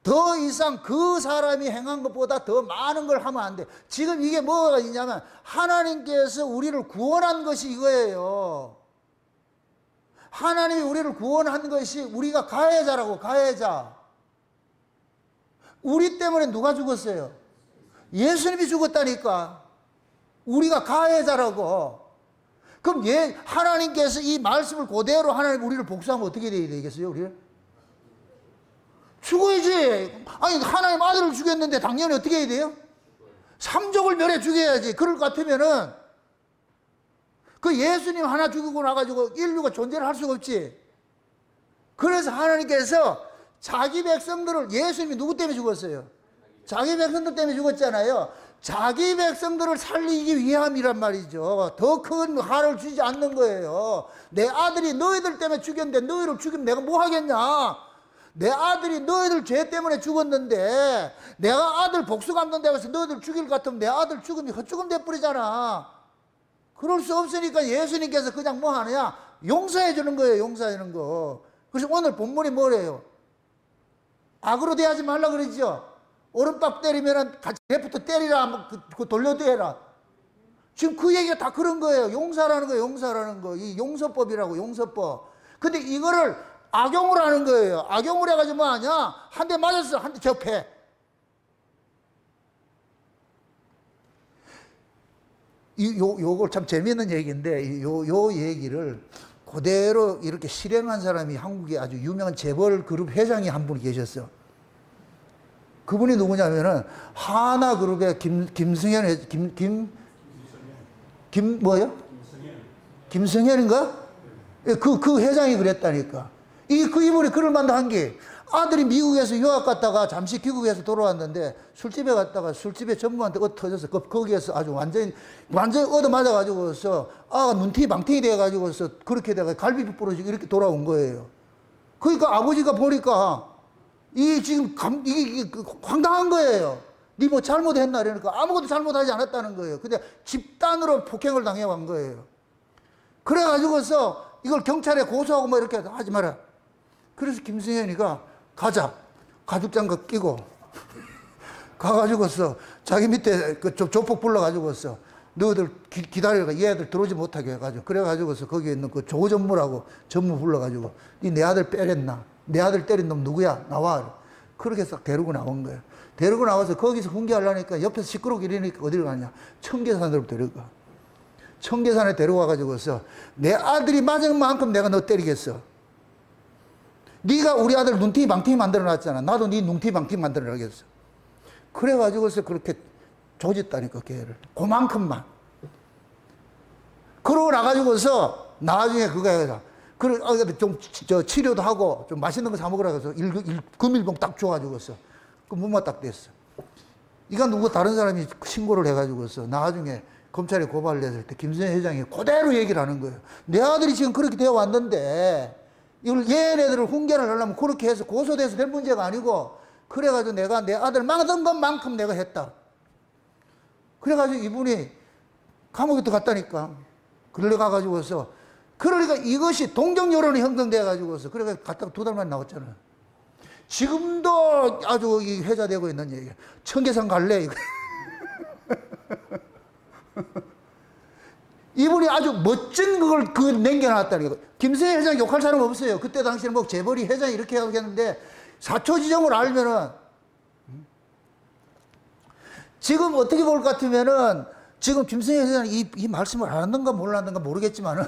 더 이상 그 사람이 행한 것보다 더 많은 걸 하면 안 돼. 지금 이게 뭐가 있냐면 하나님께서 우리를 구원한 것이 이거예요. 하나님이 우리를 구원한 것이 우리가 가해자라고. 가해자. 우리 때문에 누가 죽었어요? 예수님이 죽었다니까. 우리가 가해자라고. 그럼 하나님께서 이 말씀을 그대로 하나님 우리를 복수하면 어떻게 돼야 되겠어요? 우리를? 죽어야지. 아니 하나님 아들을 죽였는데 당연히 어떻게 해야 돼요? 삼족을 멸해 죽여야지. 그럴 것 같으면은 그 예수님 하나 죽이고 나가지고 인류가 존재를 할 수가 없지. 그래서 하나님께서 자기 백성들을, 예수님이 누구 때문에 죽었어요? 자기 백성들 때문에 죽었잖아요. 자기 백성들을 살리기 위함이란 말이죠. 더 큰 화를 주지 않는 거예요. 내 아들이 너희들 때문에 죽였는데 너희를 죽이면 내가 뭐 하겠냐? 내 아들이 너희들 죄 때문에 죽었는데 내가 아들 복수 갚는다고 해서 너희들 죽일 것 같으면 내 아들 죽음이 헛죽음 돼버리잖아. 그럴 수 없으니까 예수님께서 그냥 뭐 하느냐? 용서해 주는 거예요. 용서해 주는 거. 그래서 오늘 본문이 뭐래요? 악으로 대하지 말라 그러죠. 오른박 때리면 같이 레프트 때리라. 그 돌려대라. 지금 그 얘기가 다 그런 거예요. 용서라는 거예요. 용서라는 거. 이 용서법이라고. 용서법. 근데 이거를 악용을 하는 거예요. 악용을 해가지고 뭐 하냐? 한 대 맞았어. 한 대 접해. 요거 참 재미있는 얘기인데, 요 얘기를 그대로 이렇게 실행한 사람이 한국에 아주 유명한 재벌 그룹 회장이 한 분 계셨어. 그분이 누구냐면은, 하나그룹의 김승현, 뭐요? 김승현인가? 그 회장이 그랬다니까. 이분이 그럴 만도 한 게, 아들이 미국에서 유학 갔다가 잠시 귀국해서 돌아왔는데 술집에 갔다가 술집에 전무한테 터져서 거기에서 아주 완전히 얻어맞아가지고서 눈티 망팅이 돼가지고서 그렇게 돼가 갈비뼈 부러지고 이렇게 돌아온 거예요. 그러니까 아버지가 보니까 이게 지금 이게 황당한 거예요. 니 뭐 잘못했나 이러니까 아무것도 잘못하지 않았다는 거예요. 근데 집단으로 폭행을 당해간 거예요. 그래가지고서 이걸 경찰에 고소하고 뭐 이렇게 하지 마라. 그래서 김승현이가 가자. 가죽장갑 끼고 가가지고서 자기 밑에 그 조폭 불러가지고서 너희들 기다려가 얘들 들어오지 못하게 해가지고 그래가지고서 거기에 있는 그 조전무라고 전무 불러가지고 니 내 아들 빼랬나? 내 아들 때린 놈 누구야? 나와. 그렇게 싹 데리고 나온 거예요. 데리고 나와서 거기서 훈계하려니까 옆에서 시끄럽게 이러니까 어디로 가냐? 청계산으로 데려가. 청계산에 데려가가지고서 내 아들이 맞은 만큼 내가 너 때리겠어. 네가 우리 아들 눈티 망티 만들어놨잖아. 나도 네 눈티 망티 만들어놔야겠어. 그래가지고서 그렇게 조졌다니까 걔를. 그만큼만. 그러고 나가지고서 나중에 그거 해서 좀 치료도 하고 좀 맛있는 거 사 먹으라 해서 금일봉 딱 줘가지고서 그 몸만 딱 됐어. 이가 누구 다른 사람이 신고를 해가지고서 나중에 검찰에 고발을 했을 때 김선희 회장이 그대로 얘기를 하는 거예요. 내 아들이 지금 그렇게 되어 왔는데 이걸 얘네들을 훈계를 하려면 그렇게 해서 고소돼서 될 문제가 아니고 그래가지고 내가 내 아들 망하던 것만큼 내가 했다. 그래가지고 이분이 감옥에 들어갔다니까. 끌려가가지고서 그러니까 이것이 동정 여론이 형성돼가지고서 그래가 갔다가 2달 만에 나왔잖아요. 지금도 아주 회자되고 있는 얘기야. 청계산 갈래? 이분이 아주 멋진 그걸 남겨놨다니까. 김세희 회장 욕할 사람 없어요. 그때 당시에는 뭐 재벌이 회장이 이렇게 하겠는데 사초지종을 알면은 지금 어떻게 볼 것 같으면은 지금 김세희 회장이 이 말씀을 알았는가 몰랐는가 모르겠지만은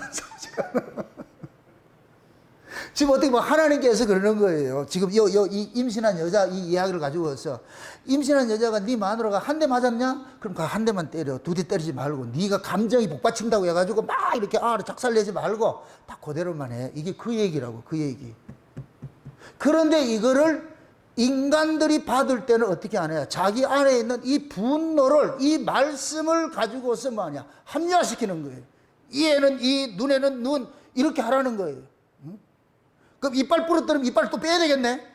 지금 어떻게 보면 하나님께서 그러는 거예요. 지금 이 임신한 여자 이 이야기를 가지고서 임신한 여자가 네 마누라가 한 대 맞았냐? 그럼 그 한 대만 때려. 2대 때리지 말고 네가 감정이 복받친다고 해가지고 막 이렇게 작살내지 말고 딱 그대로만 해. 이게 그 얘기라고. 그 얘기. 그런데 이거를 인간들이 받을 때는 어떻게 하냐? 자기 안에 있는 이 분노를, 이 말씀을 가지고서 뭐냐? 합리화시키는 거예요. 이에는 이, 눈에는 눈, 이렇게 하라는 거예요. 그럼 이빨 부러뜨리면 이빨 또 빼야 되겠네?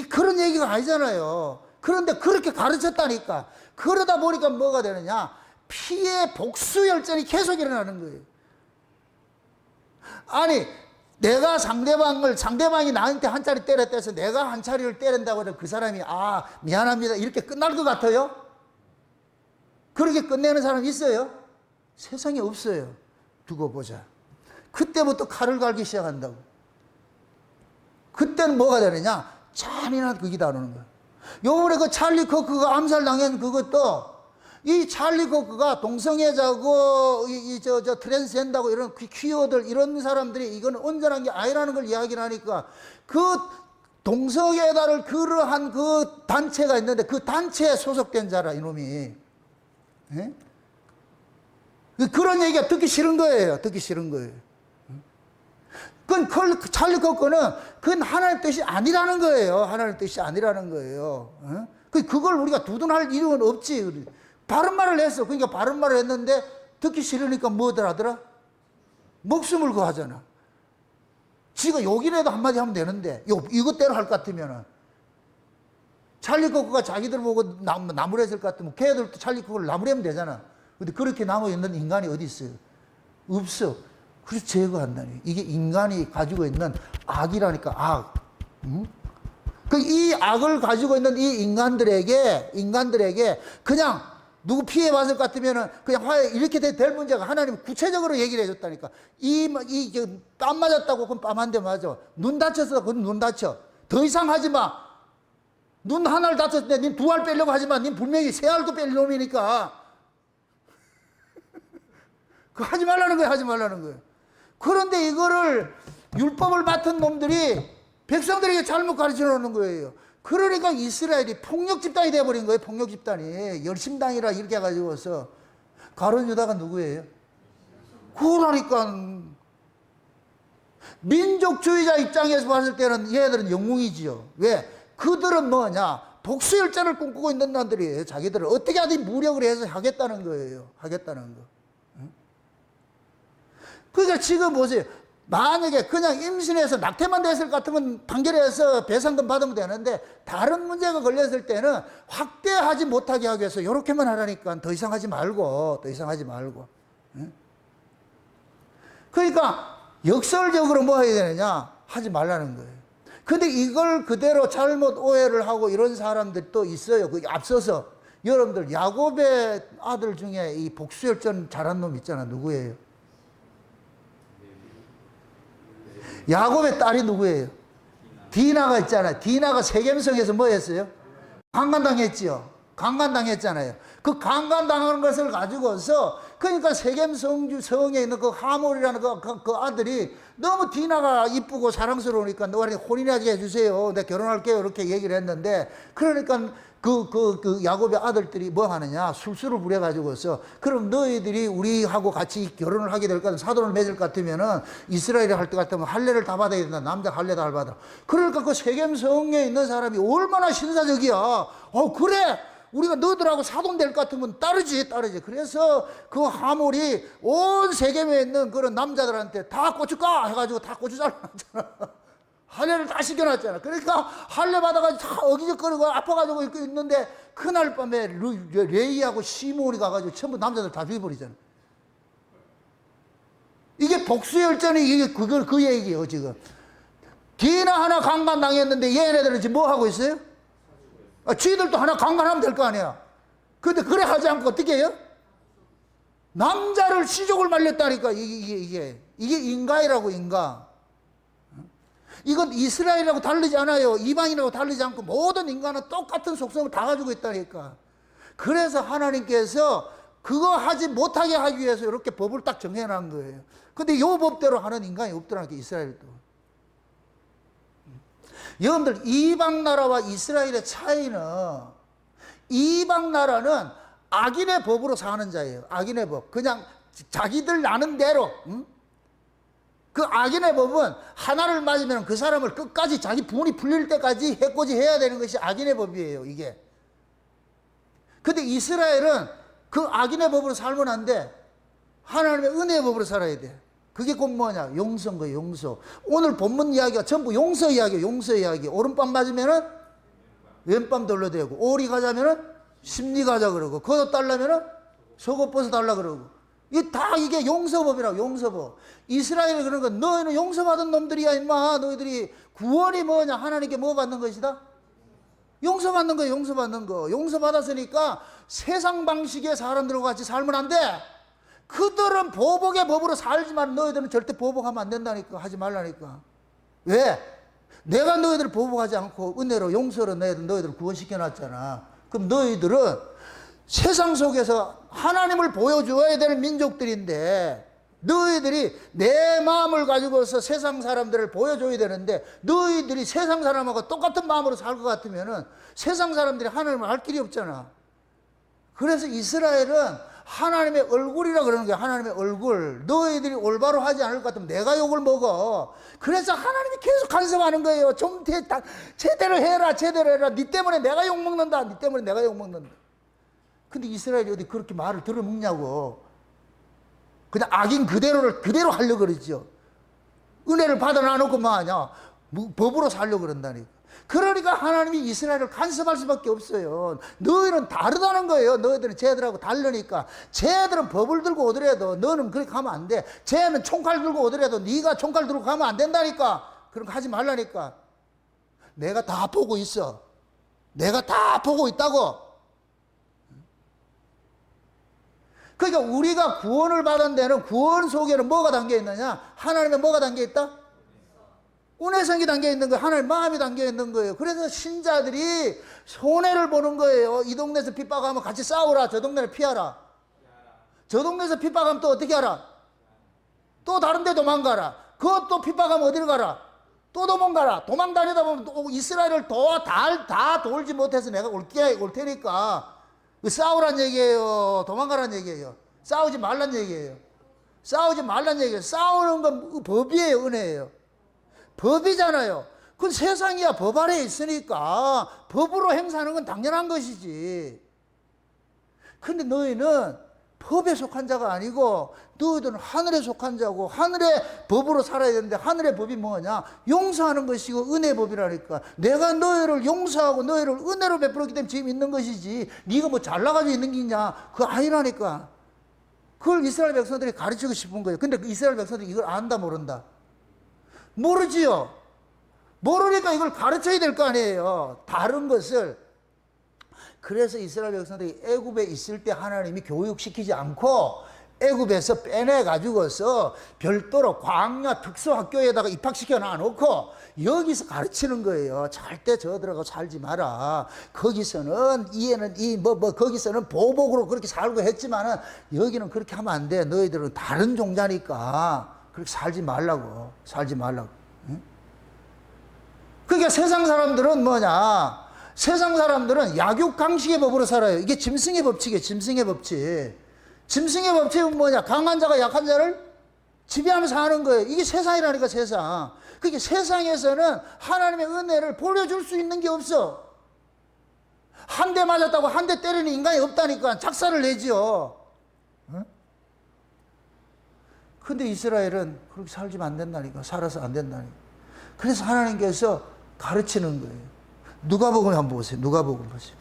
그런 얘기가 아니잖아요. 그런데 그렇게 가르쳤다니까. 그러다 보니까 뭐가 되느냐? 피해 복수 열전이 계속 일어나는 거예요. 아니, 내가 상대방이 나한테 한 차례 때렸다 해서 내가 한 차례를 때린다고 해서 그 사람이 미안합니다 이렇게 끝날 것 같아요? 그렇게 끝내는 사람이 있어요? 세상에 없어요. 두고 보자. 그때부터 칼을 갈기 시작한다고. 그때는 뭐가 되느냐? 잔인한 극이 다루는 거예요. 요번에 그 찰리 코크가 암살당한 그것도 이 찰리 코크가 동성애자고 트랜스젠더고 이런 퀴어들 이런 사람들이 이건 온전한 게 아니라는 걸 이야기를 하니까 그 동성애자를 그러한 그 단체가 있는데 그 단체에 소속된 자라 이놈이. 예? 그런 얘기가 듣기 싫은 거예요. 듣기 싫은 거예요. 그건 찰리 코크는 그건 하나님의 뜻이 아니라는 거예요. 하나님의 뜻이 아니라는 거예요. 그걸 우리가 두둔할 이유는 없지. 바른 말을 했어. 그러니까 바른 말을 했는데 듣기 싫으니까 뭐들 하더라? 목숨을 구하잖아. 지가 욕이라도 한마디 하면 되는데 이것대로 할 것 같으면은 찰리 코크가 자기들 보고 나무랬을 것 같으면 걔들도 찰리 코크를 나무래면 되잖아. 근데 그렇게 남아 있는 인간이 어디 있어요? 없어. 그래서 제거한다니. 이게 인간이 가지고 있는 악이라니까. 악. 이 악을 가지고 있는 이 인간들에게 그냥 누구 피해봤을 것 같으면은 그냥 이렇게 될 문제가 하나님 구체적으로 얘기를 해줬다니까. 뺨 맞았다고 그럼 뺨 한 대 맞아. 눈 다쳤어. 그건 눈 다쳐. 더 이상 하지 마. 눈 하나를 다쳤는데 닌 두 알 빼려고 하지 마. 닌 분명히 세 알도 뺄 놈이니까. 그거 하지 말라는 거예요. 하지 말라는 거예요. 그런데 이거를 율법을 맡은 놈들이 백성들에게 잘못 가르쳐 놓는 거예요. 그러니까 이스라엘이 폭력 집단이 되어버린 거예요. 폭력 집단이. 열심당이라 이렇게 해가지고서. 가룟 유다가 누구예요? 그러니까 민족주의자 입장에서 봤을 때는 얘들은 영웅이지요. 왜? 그들은 뭐냐? 복수열전을 꿈꾸고 있는 놈들이에요. 자기들을 어떻게 하든 무력을 해서 하겠다는 거예요. 하겠다는 거. 그러니까 지금 보세요. 만약에 그냥 임신해서 낙태만 됐을 것 같으면 판결해서 배상금 받으면 되는데 다른 문제가 걸렸을 때는 확대하지 못하게 하기 위해서 이렇게만 하라니까 더 이상 하지 말고. 그러니까 역설적으로 뭐 해야 되느냐? 하지 말라는 거예요. 근데 이걸 그대로 잘못 오해를 하고 이런 사람들이 또 있어요. 그 앞서서 여러분들 야곱의 아들 중에 이 복수열전 잘한 놈 있잖아. 누구예요? 야곱의 딸이 누구예요? 디나가 있잖아요. 디나가 세겜성에서 뭐 했어요? 강간당했지요. 강간당했잖아요. 그 강간당하는 것을 가지고서 그러니까 세겜성에 있는 그 하몰이라는 그 아들이 너무 디나가 이쁘고 사랑스러우니까 너한테 혼인하게 해주세요. 내가 결혼할게요. 이렇게 얘기를 했는데 그러니까 그 야곱의 아들들이 뭐 하느냐? 술수를 부려가지고서 그럼 너희들이 우리하고 같이 결혼을 하게 될 것 같으면 사돈을 맺을 것 같으면은 이스라엘에 할 것 같으면 할례를 다 받아야 된다. 남자 할례 다 받아. 그러니까 그 세겜성에 있는 사람이 얼마나 신사적이야. 그래. 우리가 너희들하고 사돈 될 것 같으면 따르지. 그래서 그 하몰이 온 세겜에 있는 그런 남자들한테 다 고춧가 해가지고 다 고추 잘라놨잖아. 할례를 다 시켜놨잖아. 그러니까 할례 받아가지고 다 어기적거리고 아파가지고 있는데 그날 밤에 레이하고 시몬이 가가지고 전부 남자들 다 죽여버리잖아. 이게 복수열전이 이게 그 얘기예요 지금. 디나 하나 강간당했는데 얘네들은 지금 뭐 하고 있어요? 쥐들도 하나 강간하면 될 거 아니야. 근데 그래 하지 않고 어떻게 해요? 남자를 시족을 말렸다니까. 이게 인가이라고 인가. 이건 이스라엘이라고 다르지 않아요. 이방인이라고 다르지 않고 모든 인간은 똑같은 속성을 다 가지고 있다니까. 그래서 하나님께서 그거 하지 못하게 하기 위해서 이렇게 법을 딱 정해놓은 거예요. 근데 이 법대로 하는 인간이 없더라니까 이스라엘도. 여러분들 이방 나라와 이스라엘의 차이는 이방 나라는 악인의 법으로 사는 자예요. 악인의 법. 그냥 자기들 나는 대로. 그 악인의 법은 하나를 맞으면 그 사람을 끝까지 자기 분이 풀릴 때까지 해코지 해야 되는 것이 악인의 법이에요, 이게. 근데 이스라엘은 그 악인의 법으로 살면 안 돼. 하나님의 은혜의 법으로 살아야 돼. 그게 곧 뭐냐? 용서인 거예요, 용서. 오늘 본문 이야기가 전부 용서 이야기예요, 용서 이야기. 오른밤 맞으면은 왼밤 돌려대고, 오리 가자면은 심리 가자 그러고, 겉옷 달라면은 속옷 벗어 달라 그러고. 이게 용서법이라고, 용서법. 이스라엘이 그런 거, 너희는 용서받은 놈들이야, 임마. 너희들이 구원이 뭐냐? 하나님께 뭐 받는 것이다? 용서받는 거예요, 용서받는 거. 용서받았으니까 세상 방식의 사람들과 같이 살면 안 돼. 그들은 보복의 법으로 살지만 너희들은 절대 보복하면 안 된다니까. 하지 말라니까. 왜? 내가 너희들을 보복하지 않고 은혜로 용서로 너희들을 구원시켜놨잖아. 그럼 너희들은 세상 속에서 하나님을 보여줘야 되는 민족들인데, 너희들이 내 마음을 가지고서 세상 사람들을 보여줘야 되는데, 너희들이 세상 사람하고 똑같은 마음으로 살 것 같으면은 세상 사람들이 하나님을 알 길이 없잖아. 그래서 이스라엘은 하나님의 얼굴이라 그러는 거야. 하나님의 얼굴. 너희들이 올바로 하지 않을 것 같으면 내가 욕을 먹어. 그래서 하나님이 계속 간섭하는 거예요. 좀 제대로 해라, 제대로 해라. 네 때문에 내가 욕 먹는다. 네 때문에 내가 욕 먹는다. 근데 이스라엘이 어디 그렇게 말을 들어먹냐고. 그냥 악인 그대로 하려고 그러죠. 은혜를 받아 놔놓고 뭐하냐. 법으로 살려고 그런다니까. 그러니까 하나님이 이스라엘을 간섭할 수밖에 없어요. 너희는 다르다는 거예요. 너희들은 쟤들하고 다르니까. 쟤들은 법을 들고 오더라도 너는 그렇게 하면 안 돼. 쟤는 총칼 들고 오더라도 네가 총칼 들고 가면 안 된다니까. 그런 거 하지 말라니까. 내가 다 보고 있어. 내가 다 보고 있다고. 그러니까 우리가 구원을 받은 데는, 구원 속에는 뭐가 담겨 있느냐? 하나님의 뭐가 담겨 있다? 은혜성이 담겨 있는 거예요. 하나님 마음이 담겨 있는 거예요. 그래서 신자들이 손해를 보는 거예요. 이 동네에서 핍박하면 같이 싸우라. 저 동네를 피하라. 저 동네에서 핍박하면 또 어떻게 하라? 또 다른 데 도망가라. 그것도 핍박하면 어디로 가라? 또 도망가라. 도망다니다 보면 또 이스라엘을 다 돌지 못해서 내가 올 테니까. 싸우란 얘기예요. 도망가란 얘기예요. 싸우지 말란 얘기예요. 싸우지 말란 얘기예요. 싸우는 건 법이에요, 은혜예요. 법이잖아요. 그건 세상이야 법 아래에 있으니까 법으로 행사하는 건 당연한 것이지. 근데 너희는 법에 속한 자가 아니고 너희들은 하늘에 속한 자고 하늘의 법으로 살아야 되는데, 하늘의 법이 뭐냐? 용서하는 것이고 은혜의 법이라니까. 내가 너희를 용서하고 너희를 은혜로 베풀었기 때문에 지금 있는 것이지, 네가 뭐 잘나가지고 있는 게 있냐? 그거 아니라니까. 그걸 이스라엘 백성들이 가르치고 싶은 거예요. 근데 이스라엘 백성들이 이걸 안다 모른다? 모르지요. 모르니까 이걸 가르쳐야 될 거 아니에요. 다른 것을. 그래서 이스라엘 백성들이 애굽에 있을 때 하나님이 교육시키지 않고 애굽에서 빼내가지고서 별도로 광야 특수학교에다가 입학시켜 놔놓고 여기서 가르치는 거예요. 절대 저 들어가서 살지 마라. 거기서는 거기서는 보복으로 그렇게 살고 했지만은 여기는 그렇게 하면 안 돼. 너희들은 다른 종자니까 그렇게 살지 말라고. 응? 그러니까 세상 사람들은 뭐냐? 세상 사람들은 약육강식의 법으로 살아요. 이게 짐승의 법칙이에요. 짐승의 법칙. 짐승의 법칙은 뭐냐? 강한 자가 약한 자를 지배하면서 하는 거예요. 이게 세상이라니까, 세상. 그러니까 세상에서는 하나님의 은혜를 보여줄 수 있는 게 없어. 한 대 맞았다고 한 대 때리는 인간이 없다니까. 작사를 내지요. 응? 근데 이스라엘은 그렇게 살지면 안 된다니까. 살아서 안 된다니까. 그래서 하나님께서 가르치는 거예요. 누가복음 한번 보세요. 누가복음 보세요.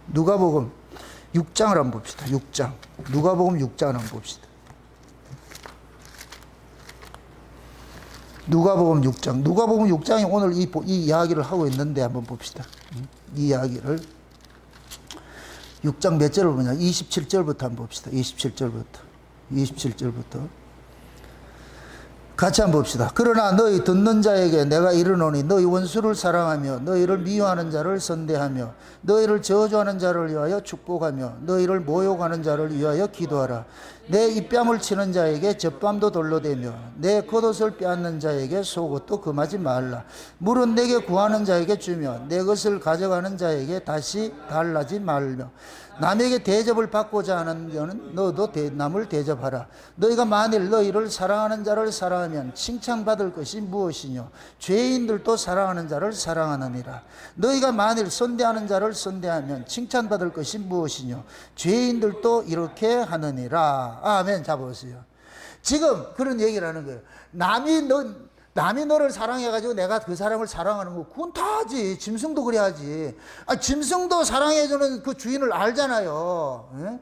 누가복음 6장을 한번 봅시다. 6장. 누가복음 6장을 한번 봅시다. 누가복음 6장. 누가복음 6장이 오늘 이 이야기를 하고 있는데 한번 봅시다. 이 이야기를. 6장 몇 절을 보냐? 27절부터 한번 봅시다. 27절부터. 같이 한번 봅시다. 그러나 너희 듣는 자에게 내가 이르노니 너희 원수를 사랑하며 너희를 미워하는 자를 선대하며 너희를 저주하는 자를 위하여 축복하며 너희를 모욕하는 자를 위하여 기도하라. 내 입뺨을 치는 자에게 젖밤도 돌로 대며 내 겉옷을 빼앗는 자에게 속옷도 금하지 말라. 물은 내게 구하는 자에게 주며 내 것을 가져가는 자에게 다시 달라지 말며 남에게 대접을 받고자 하는 자는 너도 남을 대접하라. 너희가 만일 너희를 사랑하는 자를 사랑하면 칭찬받을 것이 무엇이뇨? 죄인들도 사랑하는 자를 사랑하느니라. 너희가 만일 선대하는 자를 선대하면 칭찬받을 것이 무엇이뇨? 죄인들도 이렇게 하느니라. 아멘. 잡으세요. 지금 그런 얘기를 하는 거예요. 남이 너를 사랑해가지고 내가 그 사람을 사랑하는 거, 그건 다 하지. 짐승도 그래야지. 짐승도 사랑해주는 그 주인을 알잖아요. 예?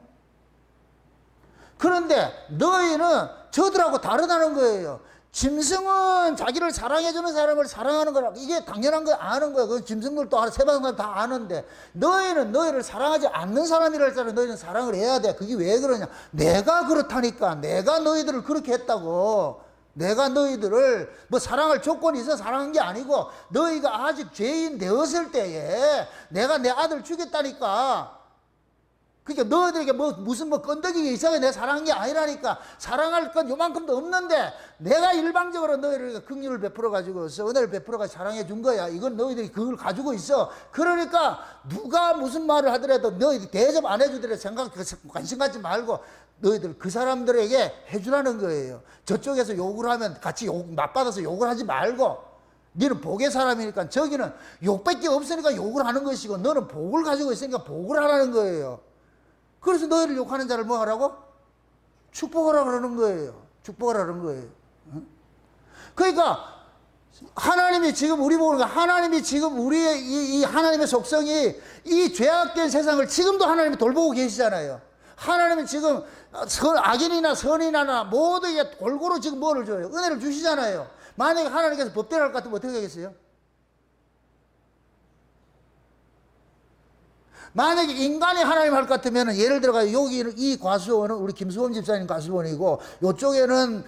그런데 너희는 저들하고 다르다는 거예요. 짐승은 자기를 사랑해주는 사람을 사랑하는 거라. 이게 당연한 거 아는 거야. 그 짐승들도 세상 사람 다 아는데, 너희는 너희를 사랑하지 않는 사람이랄 너희는 사랑을 해야 돼. 그게 왜 그러냐? 내가 그렇다니까. 내가 너희들을 그렇게 했다고. 내가 너희들을 사랑할 조건이 있어 사랑한 게 아니고, 너희가 아직 죄인 되었을 때에 내가 내 아들 주겠다니까. 그러니까 너희들에게 무슨 건더기가 있어야 내가 사랑한 게 아니라니까. 사랑할 건 요만큼도 없는데 내가 일방적으로 너희들에게 긍휼을 베풀어가지고 은혜를 베풀어가지고 사랑해 준 거야. 이건 너희들이 그걸 가지고 있어. 그러니까 누가 무슨 말을 하더라도 너희들이 대접 안 해주더라도 관심 갖지 말고 너희들 그 사람들에게 해주라는 거예요. 저쪽에서 욕을 하면 같이 맞받아서 욕을 하지 말고, 너는 복의 사람이니까 저기는 욕밖에 없으니까 욕을 하는 것이고 너는 복을 가지고 있으니까 복을 하라는 거예요. 그래서 너희를 욕하는 자를 뭐 하라고? 축복하라 그러는 거예요. 축복하라는 거예요. 그러니까 하나님이 지금 우리 보니까 하나님이 지금 우리의 이 하나님의 속성이 이 죄악된 세상을 지금도 하나님이 돌보고 계시잖아요. 하나님은 지금 악인이나 선인이나 모두에게 골고루 지금 뭐를 줘요? 은혜를 주시잖아요. 만약에 하나님께서 법대로 할 것 같으면 어떻게 하겠어요? 만약에 인간이 하나님 할 것 같으면, 예를 들어가 여기 이 과수원은 우리 김수원 집사님 과수원이고 이쪽에는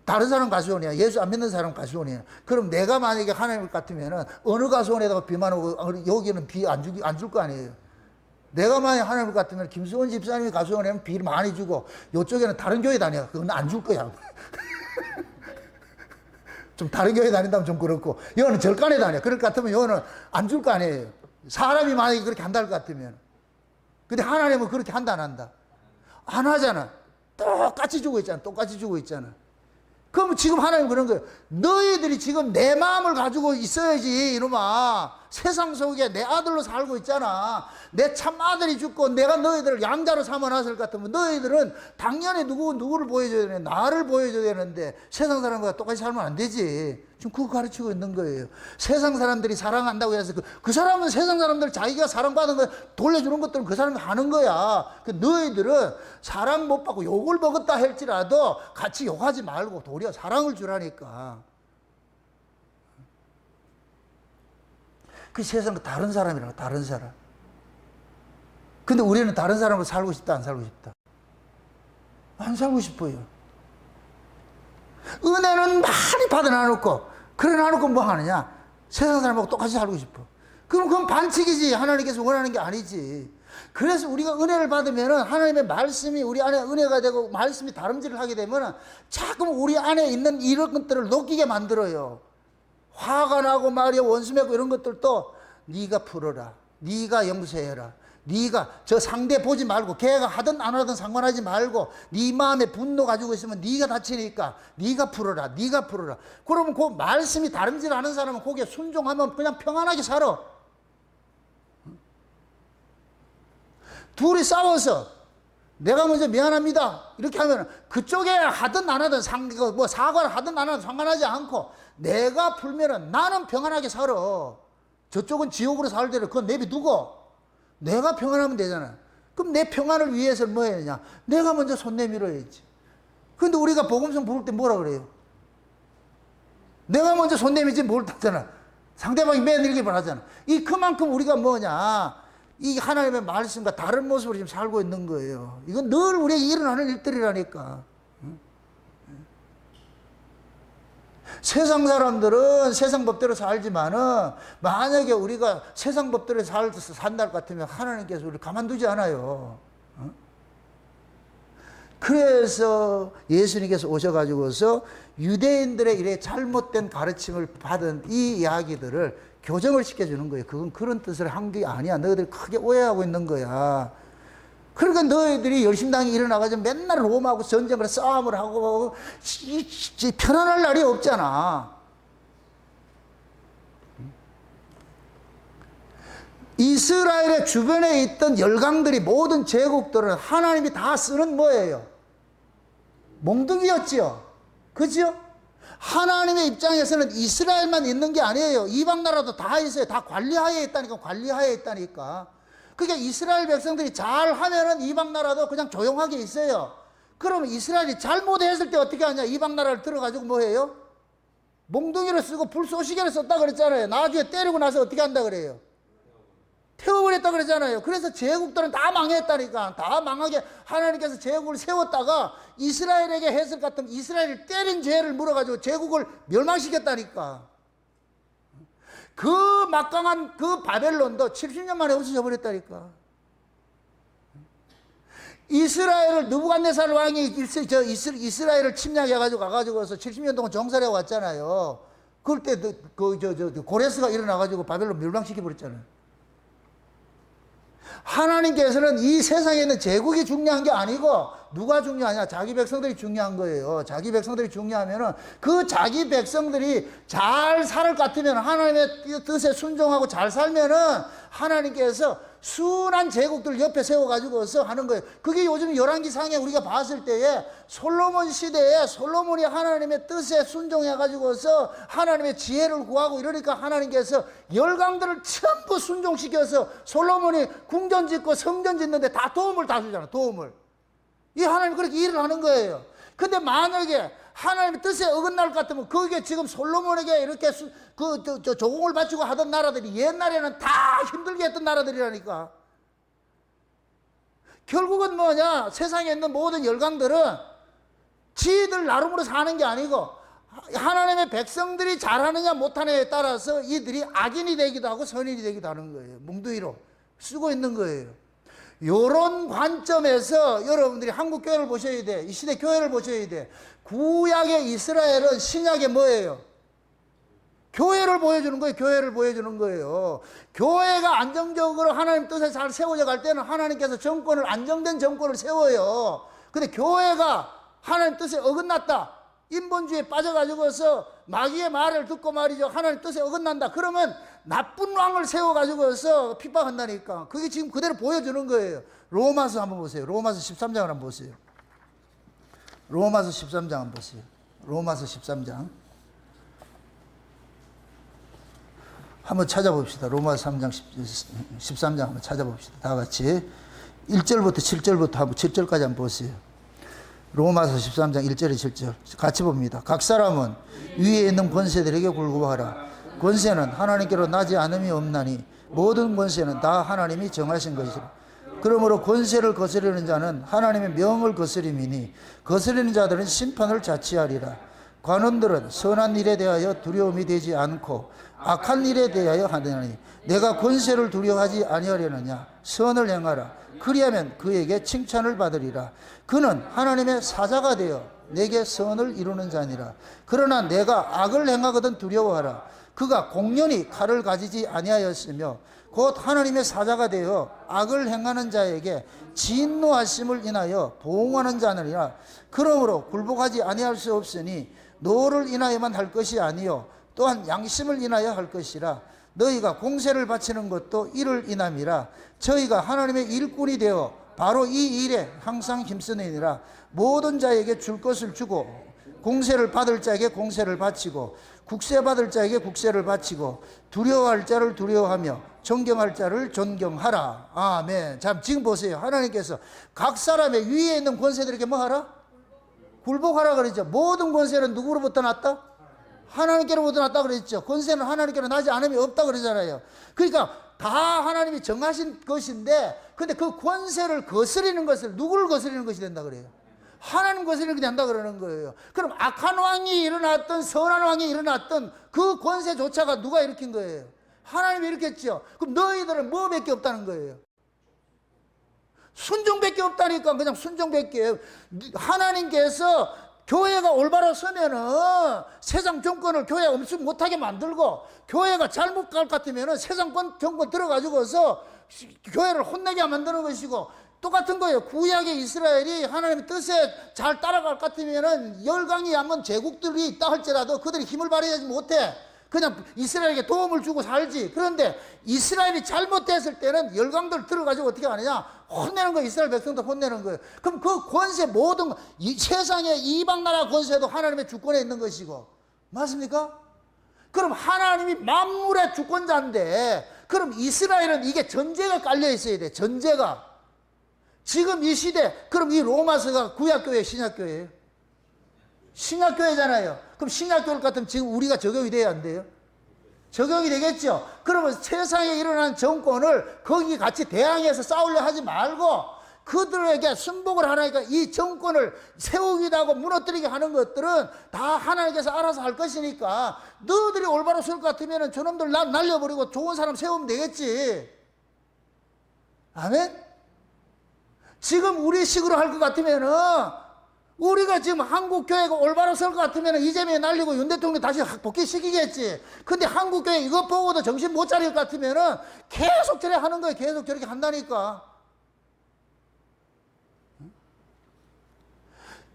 다른 사람 과수원이야. 예수 안 믿는 사람 과수원이야. 그럼 내가 만약에 하나님 같으면 어느 과수원에다가 비만 오고 여기는 비 안 줄 거 아니에요. 내가 만약 하나님 같으면 김수원 집사님이 과수원에는 비를 많이 주고 이쪽에는 다른 교회 다녀. 그건 안 줄 거야. 좀 다른 교회 다닌다면 좀 그렇고, 여기는 절간에 다녀. 그럴 것 같으면 여기는 안 줄 거 아니에요. 사람이 만약에 그렇게 한다 할 것 같으면. 근데 하나님은 그렇게 한다 안 한다? 안 하잖아. 똑같이 주고 있잖아. 똑같이 주고 있잖아. 그럼 지금 하나님 그런 거예요. 너희들이 지금 내 마음을 가지고 있어야지, 이놈아. 세상 속에 내 아들로 살고 있잖아. 내 참 아들이 죽고 내가 너희들을 양자로 삼아놨을 것 같으면 너희들은 당연히 누구를 보여줘야 되는데, 나를 보여줘야 되는데 세상 사람과 똑같이 살면 안 되지. 지금 그거 가르치고 있는 거예요. 세상 사람들이 사랑한다고 해서 그 사람은 세상 사람들 자기가 사랑받은 거 돌려주는 것들은 그 사람이 하는 거야. 너희들은 사랑 못 받고 욕을 먹었다 할지라도 같이 욕하지 말고 도리어 사랑을 주라니까. 그 세상 다른 사람이라고, 다른 사람. 근데 우리는 다른 사람으로 살고 싶다, 안 살고 싶다? 안 살고 싶어요. 은혜는 많이 받아놔놓고, 그래 놔놓고 뭐 하느냐? 세상 사람하고 똑같이 살고 싶어. 그럼 그건 반칙이지. 하나님께서 원하는 게 아니지. 그래서 우리가 은혜를 받으면 하나님의 말씀이 우리 안에 은혜가 되고 말씀이 다름질을 하게 되면 자꾸 우리 안에 있는 이런 것들을 녹이게 만들어요. 화가 나고 말이야, 원수 맺고 이런 것들도 네가 풀어라. 네가 용서해라. 네가 저 상대 보지 말고, 걔가 하든 안 하든 상관하지 말고, 네 마음에 분노 가지고 있으면 네가 다치니까 네가 풀어라. 네가 풀어라. 그러면 그 말씀이 다름질 하는 사람은 거기에 순종하면 그냥 평안하게 살아. 둘이 싸워서 내가 먼저 미안합니다 이렇게 하면 그쪽에 하든 안 하든 사과를 하든 안 하든 상관하지 않고 내가 풀면은 나는 평안하게 살아. 저쪽은 지옥으로 살더라도 그건 내비두고 내가 평안하면 되잖아. 그럼 내 평안을 위해서 뭐 해야 되냐? 내가 먼저 손 내밀어야지. 근데 우리가 복음성 부를 때 뭐라 그래요? 내가 먼저 손 내밀지 못하잖아. 상대방이 매너리기만 하잖아. 그만큼 우리가 뭐냐? 이 하나님의 말씀과 다른 모습으로 지금 살고 있는 거예요. 이건 늘 우리에게 일어나는 일들이라니까. 세상 사람들은 세상 법대로 살지만은 만약에 우리가 세상 법대로 산다 같으면 하나님께서 우리를 가만두지 않아요. 그래서 예수님께서 오셔가지고서 유대인들의 이래 잘못된 가르침을 받은 이 이야기들을 교정을 시켜주는 거예요. 그건 그런 뜻을 한 게 아니야. 너희들이 크게 오해하고 있는 거야. 그러니까 너희들이 열심당이 일어나가지고 맨날 로마하고 전쟁을 싸움을 하고 편안할 날이 없잖아. 이스라엘의 주변에 있던 열강들이 모든 제국들은 하나님이 다 쓰는 뭐예요? 몽둥이였지요. 그죠? 하나님의 입장에서는 이스라엘만 있는 게 아니에요. 이방 나라도 다 있어요. 다 관리하에 있다니까. 관리하에 있다니까. 그러니까 이스라엘 백성들이 잘하면은 이방 나라도 그냥 조용하게 있어요. 그러면 이스라엘이 잘못했을 때 어떻게 하냐? 이방 나라를 들어가지고 뭐 해요? 몽둥이를 쓰고 불쏘시개를 썼다 그랬잖아요. 나중에 때리고 나서 어떻게 한다 그래요? 태워버렸다 그랬잖아요. 그래서 제국들은 다 망했다니까. 다 망하게 하나님께서 제국을 세웠다가 이스라엘에게 했을 것 같으면 이스라엘을 때린 죄를 물어가지고 제국을 멸망시켰다니까. 그 막강한 그 바벨론도 70년 만에 없어져 버렸다니까. 이스라엘을 느부갓네살 왕이 이스라엘을 침략해가지고 가가지고서 70년 동안 정살해 왔잖아요. 그럴 때 고레스가 일어나가지고 바벨론 멸망시켜 버렸잖아요. 하나님께서는 이 세상에 있는 제국이 중요한 게 아니고 누가 중요하냐? 자기 백성들이 중요한 거예요. 자기 백성들이 중요하면은 그 자기 백성들이 잘 살 것 같으면 하나님의 뜻에 순종하고 잘 살면은 하나님께서 순한 제국들 옆에 세워가지고서 하는 거예요. 그게 요즘 열왕기상에 우리가 봤을 때에 솔로몬 시대에 솔로몬이 하나님의 뜻에 순종해가지고서 하나님의 지혜를 구하고 이러니까 하나님께서 열강들을 전부 순종시켜서 솔로몬이 궁전 짓고 성전 짓는데 다 도움을 다 주잖아. 도움을. 이 하나님이 그렇게 일을 하는 거예요. 근데 만약에 하나님의 뜻에 어긋날 것 같으면 그게 지금 솔로몬에게 이렇게 조공을 바치고 하던 나라들이 옛날에는 다 힘들게 했던 나라들이라니까. 결국은 뭐냐? 세상에 있는 모든 열강들은 지들 나름으로 사는 게 아니고 하나님의 백성들이 잘하느냐 못하느냐에 따라서 이들이 악인이 되기도 하고 선인이 되기도 하는 거예요. 뭉두이로 쓰고 있는 거예요. 이런 관점에서 여러분들이 한국 교회를 보셔야 돼. 이 시대 교회를 보셔야 돼. 구약의 이스라엘은 신약의 뭐예요? 교회를 보여주는 거예요. 교회를 보여주는 거예요. 교회가 안정적으로 하나님 뜻에 잘 세워져 갈 때는 하나님께서 정권을, 안정된 정권을 세워요. 근데 교회가 하나님 뜻에 어긋났다. 인본주의에 빠져가지고서 마귀의 말을 듣고 말이죠. 하나님 뜻에 어긋난다. 그러면 나쁜 왕을 세워가지고서 핍박한다니까. 그게 지금 그대로 보여주는 거예요. 로마서 한번 보세요. 로마서 13장을 한번 보세요. 로마서 13장 한번 보세요. 로마서 13장. 한번 찾아봅시다. 로마서 3장 13장 한번 찾아봅시다. 다 같이 1절부터 7절부터 한번 7절까지 한번 보세요. 로마서 13장 1절에 7절 같이 봅니다. 각 사람은 위에 있는 권세들에게 굴구하라. 권세는 하나님께로 나지 않음이 없나니 모든 권세는 다 하나님이 정하신 것이라. 그러므로 권세를 거스르는 자는 하나님의 명을 거스림이니 거스르는 자들은 심판을 자취하리라. 관원들은 선한 일에 대하여 두려움이 되지 않고 악한 일에 대하여 하느니 내가 권세를 두려워하지 아니하려느냐. 선을 행하라. 그리하면 그에게 칭찬을 받으리라. 그는 하나님의 사자가 되어 내게 선을 이루는 자니라. 그러나 내가 악을 행하거든 두려워하라. 그가 공연히 칼을 가지지 아니하였으며 곧 하나님의 사자가 되어 악을 행하는 자에게 진노하심을 인하여 보응하는 자느니라. 그러므로 굴복하지 아니할 수 없으니 노를 인하여만 할 것이 아니요 또한 양심을 인하여 할 것이라. 너희가 공세를 바치는 것도 이를 인함이라. 저희가 하나님의 일꾼이 되어 바로 이 일에 항상 힘쓰느니라. 모든 자에게 줄 것을 주고 공세를 받을 자에게 공세를 바치고 국세 받을 자에게 국세를 바치고 두려워할 자를 두려워하며 존경할 자를 존경하라. 아멘. 자, 지금 보세요. 하나님께서 각 사람의 위에 있는 권세들에게 뭐 하라? 굴복하라 그랬죠. 모든 권세는 누구로부터 났다? 하나님께로부터 났다 그랬죠. 권세는 하나님께로 나지 않음이 없다 그러잖아요. 그러니까 다 하나님이 정하신 것인데 근데 그 권세를 거스리는 것을 누구를 거스리는 것이 된다 그래요? 하나님 권세를 이렇게 한다 그러는 거예요. 그럼 악한 왕이 일어났던 선한 왕이 일어났던 그 권세조차가 누가 일으킨 거예요? 하나님이 일으켰죠. 그럼 너희들은 뭐밖에 없다는 거예요? 순종밖에 없다니까. 그냥 순종밖에. 하나님께서 교회가 올바로 서면은 세상 정권을 교회가 엄청 못하게 만들고, 교회가 잘못 갈 것 같으면은 세상 정권 들어가지고서 교회를 혼내게 만드는 것이고, 똑같은 거예요. 구약의 이스라엘이 하나님의 뜻에 잘 따라갈 것 같으면은 열강이 한번 제국들이 있다 할지라도 그들이 힘을 발휘하지 못해. 그냥 이스라엘에게 도움을 주고 살지. 그런데 이스라엘이 잘못됐을 때는 열강들 들어가지고 어떻게 하느냐? 혼내는 거예요. 이스라엘 백성도 혼내는 거예요. 그럼 그 권세 모든 이 세상의 이방 나라 권세도 하나님의 주권에 있는 것이고, 맞습니까? 그럼 하나님이 만물의 주권자인데, 그럼 이스라엘은 이게 전제가 깔려 있어야 돼. 전제가. 지금 이 시대, 그럼 이 로마서가 구약교회, 신약교회예요? 신약교회잖아요. 그럼 신약교회 같으면 지금 우리가 적용이 돼야 안 돼요? 적용이 되겠죠. 그러면 세상에 일어난 정권을 거기 같이 대항해서 싸우려 하지 말고 그들에게 순복을 하나니까 이 정권을 세우기도 하고 무너뜨리게 하는 것들은 다 하나님께서 알아서 할 것이니까 너희들이 올바로 설 것 같으면 저놈들 날려버리고 좋은 사람 세우면 되겠지. 아멘? 지금 우리 식으로 할 것 같으면은, 우리가 지금 한국교회가 올바로 설 것 같으면 이재명이 날리고 윤 대통령 다시 복귀시키겠지. 근데 한국교회 이것 보고도 정신 못 차릴 것 같으면은 계속 저래 하는 거예요. 계속 저렇게 한다니까.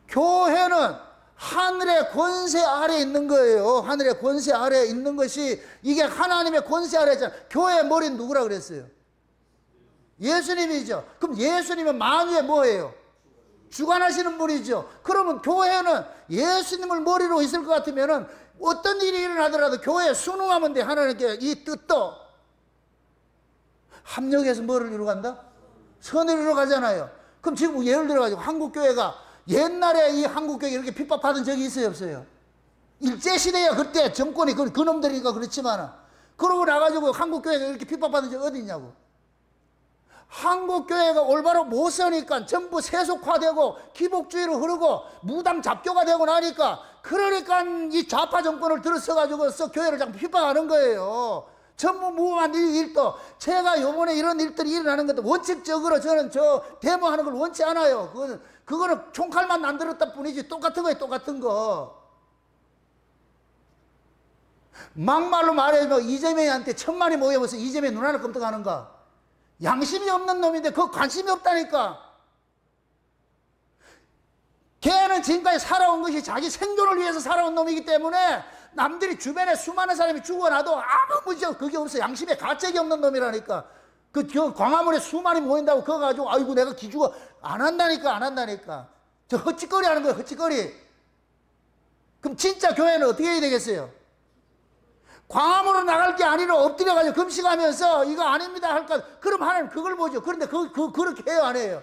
교회는 하늘의 권세 아래에 있는 거예요. 하늘의 권세 아래에 있는 것이, 이게 하나님의 권세 아래에 있잖아요. 교회의 머리는 누구라 그랬어요? 예수님이죠. 그럼 예수님은 만유의 뭐예요? 주관하시는 분이죠. 그러면 교회는 예수님을 머리로 있을 것 같으면은 어떤 일이 일어나더라도 교회에 순응하면 돼. 하나님께 이 뜻도 합력해서 뭐를 이루간다? 선을 이루가잖아요. 그럼 지금 예를 들어가지고 한국교회가 옛날에 이 한국교회 이렇게 핍박받은 적이 있어요, 없어요? 일제시대야. 그때 정권이 그놈들이니까 그렇지만, 그러고 나가지고 한국교회가 이렇게 핍박받은 적이 어디 있냐고. 한국교회가 올바로 못 서니까 전부 세속화되고 기복주의로 흐르고 무당 잡교가 되고 나니까, 그러니까 이 좌파 정권을 들어서가지고 교회를 자꾸 핍박하는 거예요. 전부 무한 일도, 제가 요번에 이런 일들이 일어나는 것도 원칙적으로 저는 데모하는 걸 원치 않아요. 그거는 총칼만 안 들었다 뿐이지 똑같은 거예요. 똑같은 거. 막말로 말해서 이재명한테 1000만이 모여서 이재명 눈 하나 끔떡하는가? 양심이 없는 놈인데 그거 관심이 없다니까. 걔는 지금까지 살아온 것이 자기 생존을 위해서 살아온 놈이기 때문에 남들이 주변에 수많은 사람이 죽어나도 아무 문제가 그게 없어. 양심에 가책이 없는 놈이라니까. 그 광화문에 수많이 모인다고 그거 가지고 아이고 내가 기죽어 안 한다니까. 안 한다니까. 저 헛짓거리 하는 거예요. 헛짓거리. 그럼 진짜 교회는 어떻게 해야 되겠어요? 광화문으로 나갈 게 아니라 엎드려가지고 금식하면서 이거 아닙니다 할까? 그럼 하나님 그걸 보죠. 그런데 그렇게 해요, 안 해요?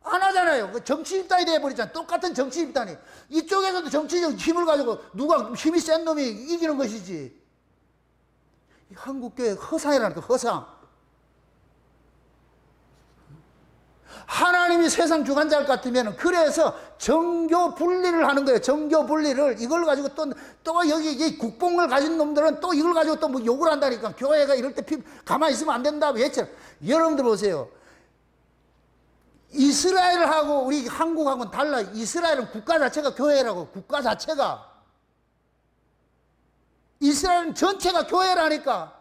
안 하잖아요. 정치 집단이 돼버리잖아요. 똑같은 정치 집단이. 이쪽에서도 정치적 힘을 가지고 누가 힘이 센 놈이 이기는 것이지. 한국교회 허상이라니까, 허상. 하나님이 세상 주관자 같으면, 그래서 정교 분리를 하는 거예요. 정교 분리를. 이걸 가지고 또 여기 이 국뽕을 가진 놈들은 또 이걸 가지고 또 뭐 욕을 한다니까. 교회가 이럴 때 가만히 있으면 안 된다고 외쳐. 여러분들 보세요. 이스라엘하고 우리 한국하고는 달라. 이스라엘은 국가 자체가 교회라고. 국가 자체가. 이스라엘은 전체가 교회라니까.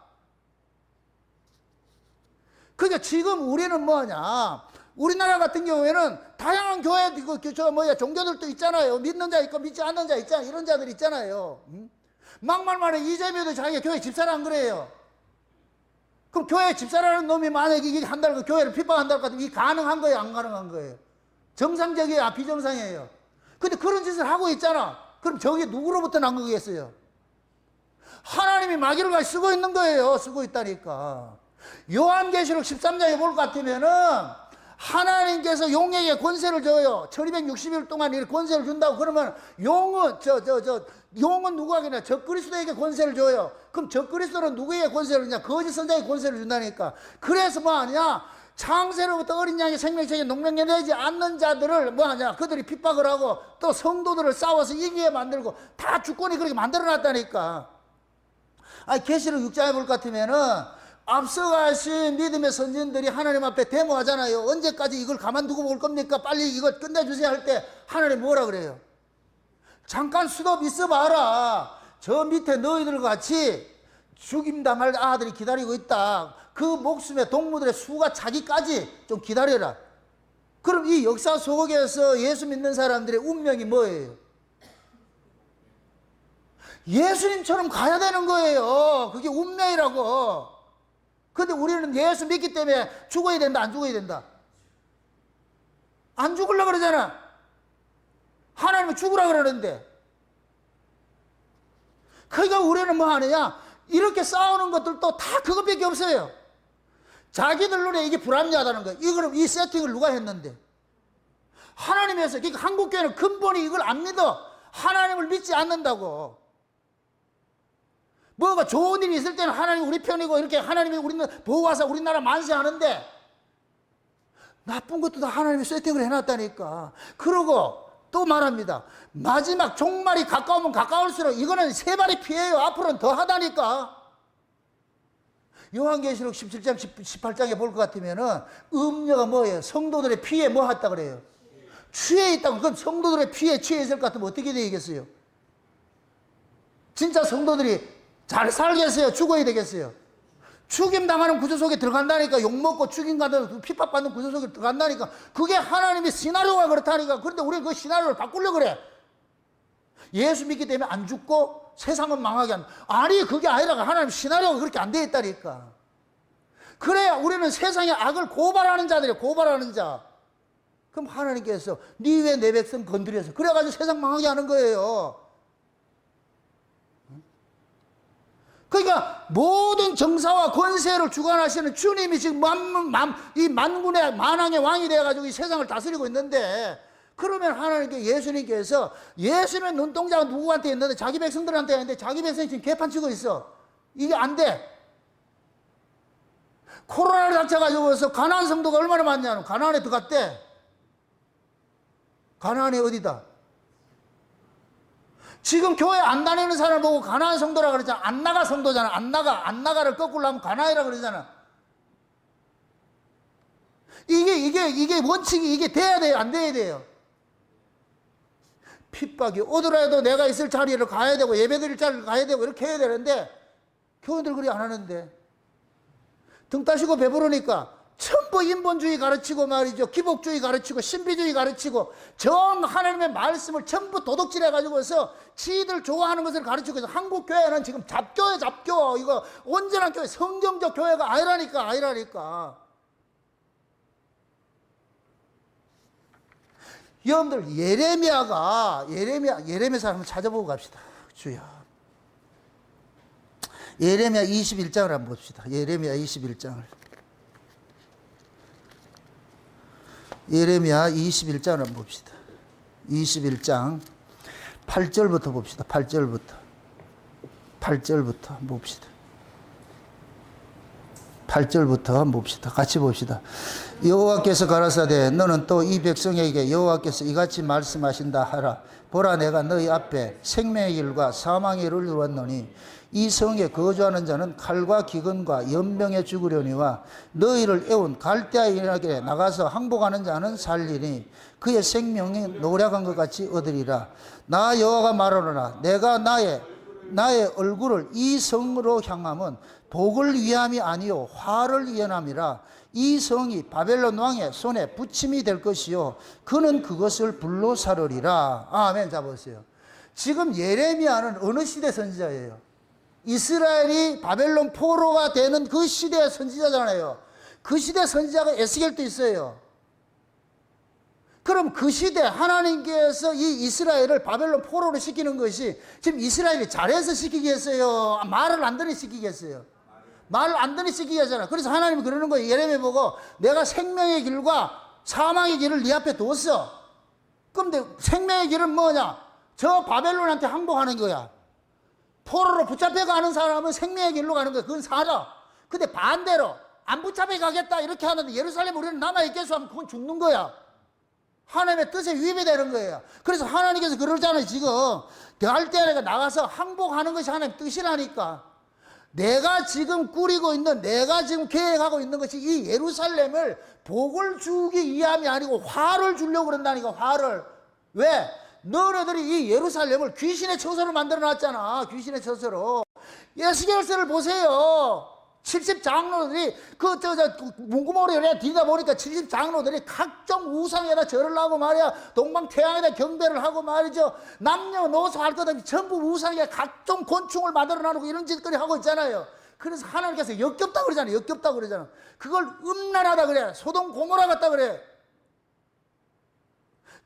그러니까 지금 우리는 뭐냐, 우리나라 같은 경우에는 다양한 교회, 종교들도 있잖아요. 믿는 자 있고 믿지 않는 자 있잖아요. 이런 자들 있잖아요. 막말만에 이재명도 자기가 교회 집사라는 거래요. 그럼 교회 집사라는 놈이 만약에 이게 한다고 교회를 핍박한다고 하면 이게 가능한 거예요? 안 가능한 거예요? 정상적이에요? 비정상이에요? 근데 그런 짓을 하고 있잖아. 그럼 저게 누구로부터 난 거겠어요? 하나님이 마귀를 같이 쓰고 있는 거예요. 쓰고 있다니까. 요한계시록 13장에 볼 것 같으면은 하나님께서 용에게 권세를 줘요. 1260일 동안 이 권세를 준다고. 그러면 용은 용은 누구에게냐? 적그리스도에게 권세를 줘요. 그럼 적그리스도는 누구에게 권세를 주냐? 거짓 선자에게 권세를 준다니까. 그래서 뭐 하냐? 창세로부터 어린 양의 생명책에 농락되지 않는 자들을 뭐하냐, 그들이 핍박을 하고 또 성도들을 싸워서 이기게 만들고 다 주권이 그렇게 만들어놨다니까. 아니, 계시록 6장에 볼 것 같으면은 앞서가신 믿음의 선진들이 하나님 앞에 데모하잖아요. 언제까지 이걸 가만두고 볼 겁니까? 빨리 이걸 끝내주세요 할 때 하나님 뭐라 그래요? 잠깐 스톱 있어봐라. 저 밑에 너희들 같이 죽임당할 아들이 기다리고 있다. 그 목숨의 동무들의 수가 차기까지 좀 기다려라. 그럼 이 역사 속에서 예수 믿는 사람들의 운명이 뭐예요? 예수님처럼 가야 되는 거예요. 그게 운명이라고. 근데 우리는 예수 믿기 때문에 죽어야 된다, 안 죽어야 된다? 안 죽으려고 그러잖아. 하나님은 죽으라 그러는데. 그러니까 우리는 뭐 하느냐? 이렇게 싸우는 것들도 다 그것밖에 없어요. 자기들 눈에 이게 불합리하다는 거예요. 이거는 이 세팅을 누가 했는데? 하나님에서. 그러니까 한국교회는 근본이 이걸 안 믿어. 하나님을 믿지 않는다고. 뭐가 좋은 일이 있을 때는 하나님 우리 편이고 이렇게 하나님이 우리는 보호하사 우리나라 만세하는데 나쁜 것도 다 하나님이 세팅을 해놨다니까. 그러고 또 말합니다. 마지막 종말이 가까우면 가까울수록 이거는 세 발의 피해요. 앞으로는 더 하다니까. 요한계시록 17장 18장에 볼 것 같으면은 음녀가 뭐예요? 성도들의 피에 뭐 했다 그래요? 취해 있다고. 그럼 성도들의 피에 취해 있을 것 같으면 어떻게 되겠어요? 진짜 성도들이 잘 살겠어요? 죽어야 되겠어요? 죽임 당하는 구조 속에 들어간다니까. 욕먹고 죽임받는 핍박받는 구조 속에 들어간다니까. 그게 하나님의 시나리오가 그렇다니까. 그런데 우리는 그 시나리오를 바꾸려고 그래. 예수 믿기 때문에 안 죽고 세상은 망하게 한다. 아니, 그게 아니라 하나님 시나리오가 그렇게 안 되어 있다니까. 그래야 우리는 세상의 악을 고발하는 자들이에요. 고발하는 자. 그럼 하나님께서 니 왜 내 백성 건드려서 그래가지고 세상 망하게 하는 거예요. 그러니까 모든 정사와 권세를 주관하시는 주님이 지금 이 만군의 만왕의 왕이 되어가지고 이 세상을 다스리고 있는데, 그러면 하나님께 예수님께서 예수님의 눈동자가 누구한테 있는데 자기 백성들한테 있는데 자기 백성이 지금 개판 치고 있어. 이게 안 돼. 코로나를 닥쳐가지고서 가나안 성도가 얼마나 많냐면 가나안에 들어갔대. 가나안이 어디다? 지금 교회 안 다니는 사람 보고 가나안 성도라 그러잖아. 안 나가 성도잖아. 안 나가를 거꾸로 하면 가나이라 그러잖아. 이게 원칙이 이게 돼야 돼요? 안 돼야 돼요? 핍박이 오더라도 내가 있을 자리를 가야 되고 예배드릴 자리를 가야 되고 이렇게 해야 되는데 교인들 그리 안 하는데 등 따시고 배부르니까 전부 인본주의 가르치고 말이죠. 기복주의 가르치고 신비주의 가르치고 정 하나님의 말씀을 전부 도둑질해가지고서 지들 좋아하는 것을 가르치고 있어. 한국교회는 지금 잡교예요, 잡교. 이거 온전한 교회, 성경적 교회가 아니라니까. 여러분들 예레미야서 한번 찾아보고 갑시다. 주여. 예레미야 21장을 한번 봅시다. 예레미야 21장을. 예레미야 21장을 한번 봅시다. 21장 8절부터 봅시다. 8절부터 한번 봅시다. 8절부터 한번 봅시다. 같이 봅시다. 여호와께서 가라사대 너는 또 이 백성에게 여호와께서 이같이 말씀하신다 하라. 보라, 내가 너희 앞에 생명의 길과 사망의 길을 두었노니 이 성에 거주하는 자는 칼과 기근과 연병에 죽으려니와 너희를 애운 갈대아인에게 나가서 항복하는 자는 살리니 그의 생명이 노력한 것 같이 얻으리라. 나 여호와가 말하노라. 내가 나의 얼굴을 이 성으로 향함은 복을 위함이 아니요 화를 위함이라. 이 성이 바벨론 왕의 손에 부침이 될 것이요 그는 그것을 불로 사르리라. 아멘. 자 보세요. 지금 예레미야는 어느 시대 선지자예요? 이스라엘이 바벨론 포로가 되는 그 시대의 선지자잖아요. 그 시대 선지자가 에스겔도 있어요. 그럼 그 시대 하나님께서 이 이스라엘을 바벨론 포로로 시키는 것이 지금 이스라엘이 잘해서 시키겠어요? 말을 안 듣니 시키겠어요? 말을 안 듣니 시키게 하잖아. 그래서 하나님이 그러는 거예요. 예레미야 보고 내가 생명의 길과 사망의 길을 네 앞에 뒀어. 그런데 생명의 길은 뭐냐? 저 바벨론한테 항복하는 거야. 포로로 붙잡혀 가는 사람은 생명의 길로 가는 거야. 그건 살아. 근데 반대로 안 붙잡혀 가겠다 이렇게 하는데 예루살렘 우리는 남아있겠소 하면 그건 죽는 거야. 하나님의 뜻에 위배이 되는 거예요. 그래서 하나님께서 그러잖아요. 지금 갈대아내가 나가서 항복하는 것이 하나님의 뜻이라니까. 내가 지금 꾸리고 있는, 내가 지금 계획하고 있는 것이 이 예루살렘을 복을 주기 위함이 아니고 화를 주려고 그런다니까. 화를. 왜? 너네들이 이 예루살렘을 귀신의 처소로 만들어 놨잖아. 귀신의 처소로. 에스겔서를 보세요. 70장로들이 문구머리에 뒤다 보니까 70장로들이 각종 우상에다 절을 하고 말이야. 동방태양에다 경배를 하고 말이죠. 남녀노소 할 것 없이 전부 우상에 각종 곤충을 만들어 놔놓고 이런 짓거리 하고 있잖아요. 그래서 하나님께서 역겹다 그러잖아요. 역겹다 그러잖아. 그걸 음란하다 그래. 소돔 고모라 같다 그래.